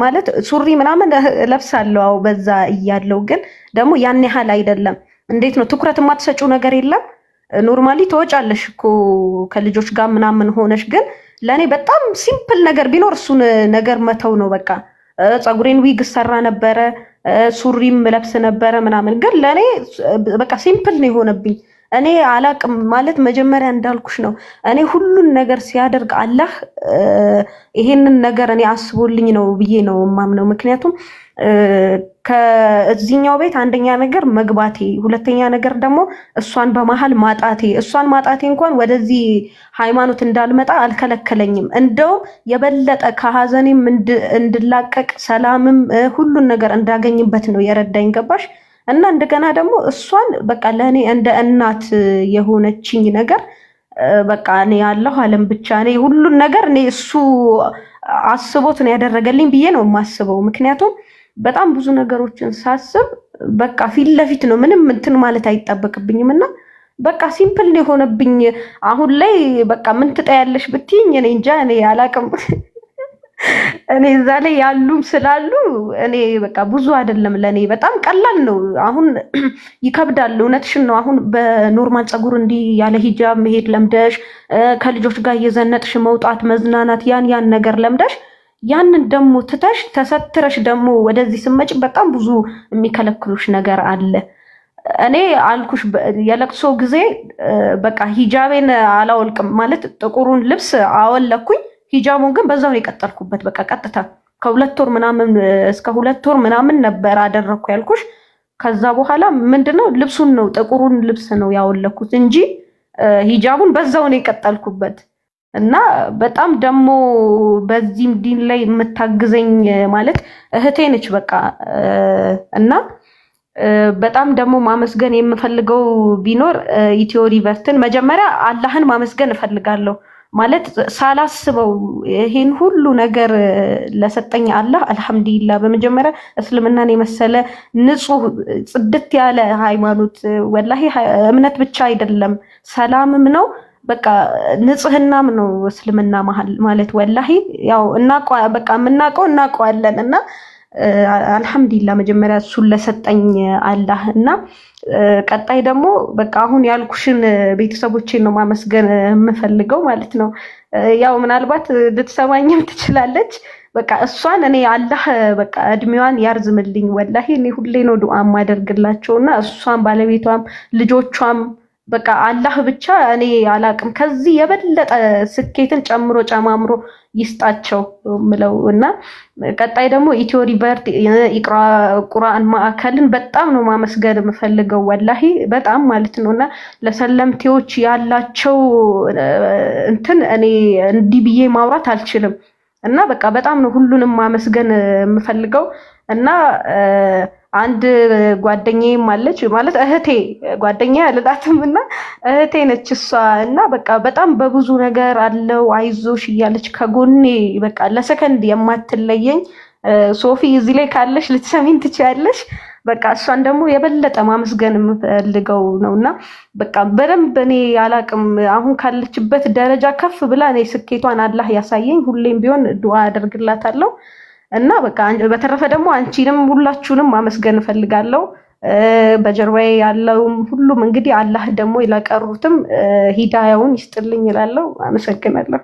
ማለት ሱሪ ምናምን ለብሳለሁ በዛ ይያለው ግን ደግሞ ያን ያህል አይደለም እንዴት ነው ትኩረት ማትሰጪው ነገር የለም ኖርማሊ ተወጫለሽ እኮ ከልጆች ጋር ምናምን ሆነሽ ግን ለኔ በጣም ሲምፕል ነገር ቢኖር እሱን ነገር መተው ነው በቃ ጸጉሬን ዊግ ሰራ ነበር ሱሪም ለብስ ነበር ምናምን ግን ለኔ በቃ ሲምፕል ነው የሆነብኝ እኔ አላቅም ማለት መጀመሪያ እንዳልኩሽ ነው እኔ ሁሉን ነገር ሲያደርግ አላህ ይሄንን ነገር እኔ አስቦልኝ ነው ብዬ ነው ማምነው ምክንያቱም ከዚህኛው ቤት አንደኛ ነገር መግባቴ ሁለተኛ ነገር ደግሞ እሷን በመሃል ማጣቴ እንኳን ወደዚህ ሃይማኖት እንዳልመጣ አልከለከለኝም እንደው የበለጠ ከሐዘኔም እንድላቀቅ ሰላምም ሁሉን ነገር እንዳገኝበት ነው የረዳኝ ገባሽ እና እንደገና ደግሞ እሷን በቃ ለኔ እንደ እናት የሆነችኝ ነገር በቃ እኔ ያለው ዓለም ብቻ እኔ ሁሉን ነገር እኔ እሱ አስቦት ነው ያደረገልኝ ብዬ ነው ማስበው ምክንያቱም በጣም ብዙ ነገሮችን ሳስብ በቃ ፊት ለፊት ነው ምንም እንትን ማለት አይጣበቅብኝምና በቃ ሲምፕል ነው ሆነብኝ አሁን ላይ በቃ ምን ትጠያለሽ ብትይኝ እኔ እንጃ እኔ አላቅም እኔ ዛሬ ያሉም ስላሉ እኔ በቃ ብዙ አይደለም ለኔ በጣም ቀላል ነው አሁን ይከብዳል እውነትሽን ነው አሁን በኖርማል ጸጉር እንዲ ያለ ሂጃብ መሄድ ለምደሽ ከልጆች ጋር እየዘነጥሽ መውጣት መዝናናት ያን ነገር ለምደሽ ያንን ደሞ ትተሽ ተሰትረሽ ደሞ ወደዚህ ስመጭ በጣም ብዙ የሚከለክሉሽ ነገር አለ እኔ አልኩሽ የለቅሶ ጊዜ በቃ ሂጃቤን አላወልቅም ማለት ጥቁሩን ልብስ አወለኩኝ ሂጃቡን ግን በዛው ነው የቀጠልኩበት በቃ ቀጥታ ከሁለት ወር ምናምን እስከ 2 ወር ምናምን ነበር አደረኩ ያልኩሽ ከዛ በኋላ ምንድነው ልብሱን ነው ጥቁሩን ልብስ ነው ያወለኩት እንጂ ሂጃቡን በዛው ነው የቀጠልኩበት እና በጣም ደሞ በዚህም ዲን ላይ የምታግዘኝ ማለት እህቴ ነች በቃ እና በጣም ደሞ ማመስገን የምፈልገው ቢኖር ኢትዮ ሪቨርትን መጀመሪያ አላህን ማመስገን እፈልጋለሁ ማለት ሳላስበው ይሄን ሁሉ ነገር ለሰጠኝ አላህ አልহামዱሊላህ በመጀመሪያ እስልምናን የመሰለ ንጹህ ጽድት ያለ ሃይማኖት ወላሂ እምነት ብቻ አይደለም ሰላምም ነው በቃ ንጽህናም ነው እስልምና ማለት ወላሂ ያው በቃ እናቀዋለንና አልহামዱሊላህ መጀመሪያ እሱ ለሰጠኝ አላህ እና ቀጣይ ደግሞ በቃ አሁን ያልኩሽን ቤተሰቦቼን ነው ማመስገን የምፈልገው ማለት ነው ያው ምናልባት ልትሰማኝም ትችላለች በቃ እሷን እኔ አላህ በቃ እድሜዋን ያርዝምልኝ ወላሂ እኔ ሁሌ ነው ዱዓ ማደርግላቸውና እሷን ባለቤቷም ልጆቿም በቃ አላህ ብቻ እኔ አላቅም ከዚህ የበለጠ ስኬትን ጨምሮ ጨማምሮ ይስጣቸው ምለውና ቀጣይ ደግሞ ኢትዮ ሪቨርት ኢቅራ ቁርአን ማዕከልን በጣም ነው ማመስገን የምፈልገው ወላሂ በጣም ማለት ነውና ለሰለምቴዎች ያላቸው እንትን እኔ እንዲህ ብዬ ማውራት አልችልም እና በቃ በጣም ነው ሁሉንም ማመስገን የምፈልገው እና አንድ ጓደኛዬ ማለች ማለት እህቴ ጓደኛዬ አልላትምና እህቴ ነች እሷ እና በቃ በጣም በብዙ ነገር አለው አይዞሽ እያለች ከጎኔ በቃ ለሰከንድ የማትለየኝ ሶፊ እዚህ ላይ ካለሽ ልትሰሚን ትችያለሽ በቃ እሷን ደግሞ የበለጠ ማመስገን የምፈልገው ነውና በቃ በደንብ እኔ ያላቅም አሁን ካለችበት ደረጃ ከፍ ብላ እኔ ስኬቷን አላህ ያሳየኝ ሁሌም ቢሆን ዱዓ አደርግላታለሁ እና በቃ በተረፈ ደግሞ አንቺንም ሁላችሁንም ማመስገን ፈልጋለሁ በጀርባዬ ያለው ሁሉም እንግዲህ አላህ ደግሞ ይላቀሩትም ሂዳያውን ይስጥልኝ ይላልው አመሰግናለሁ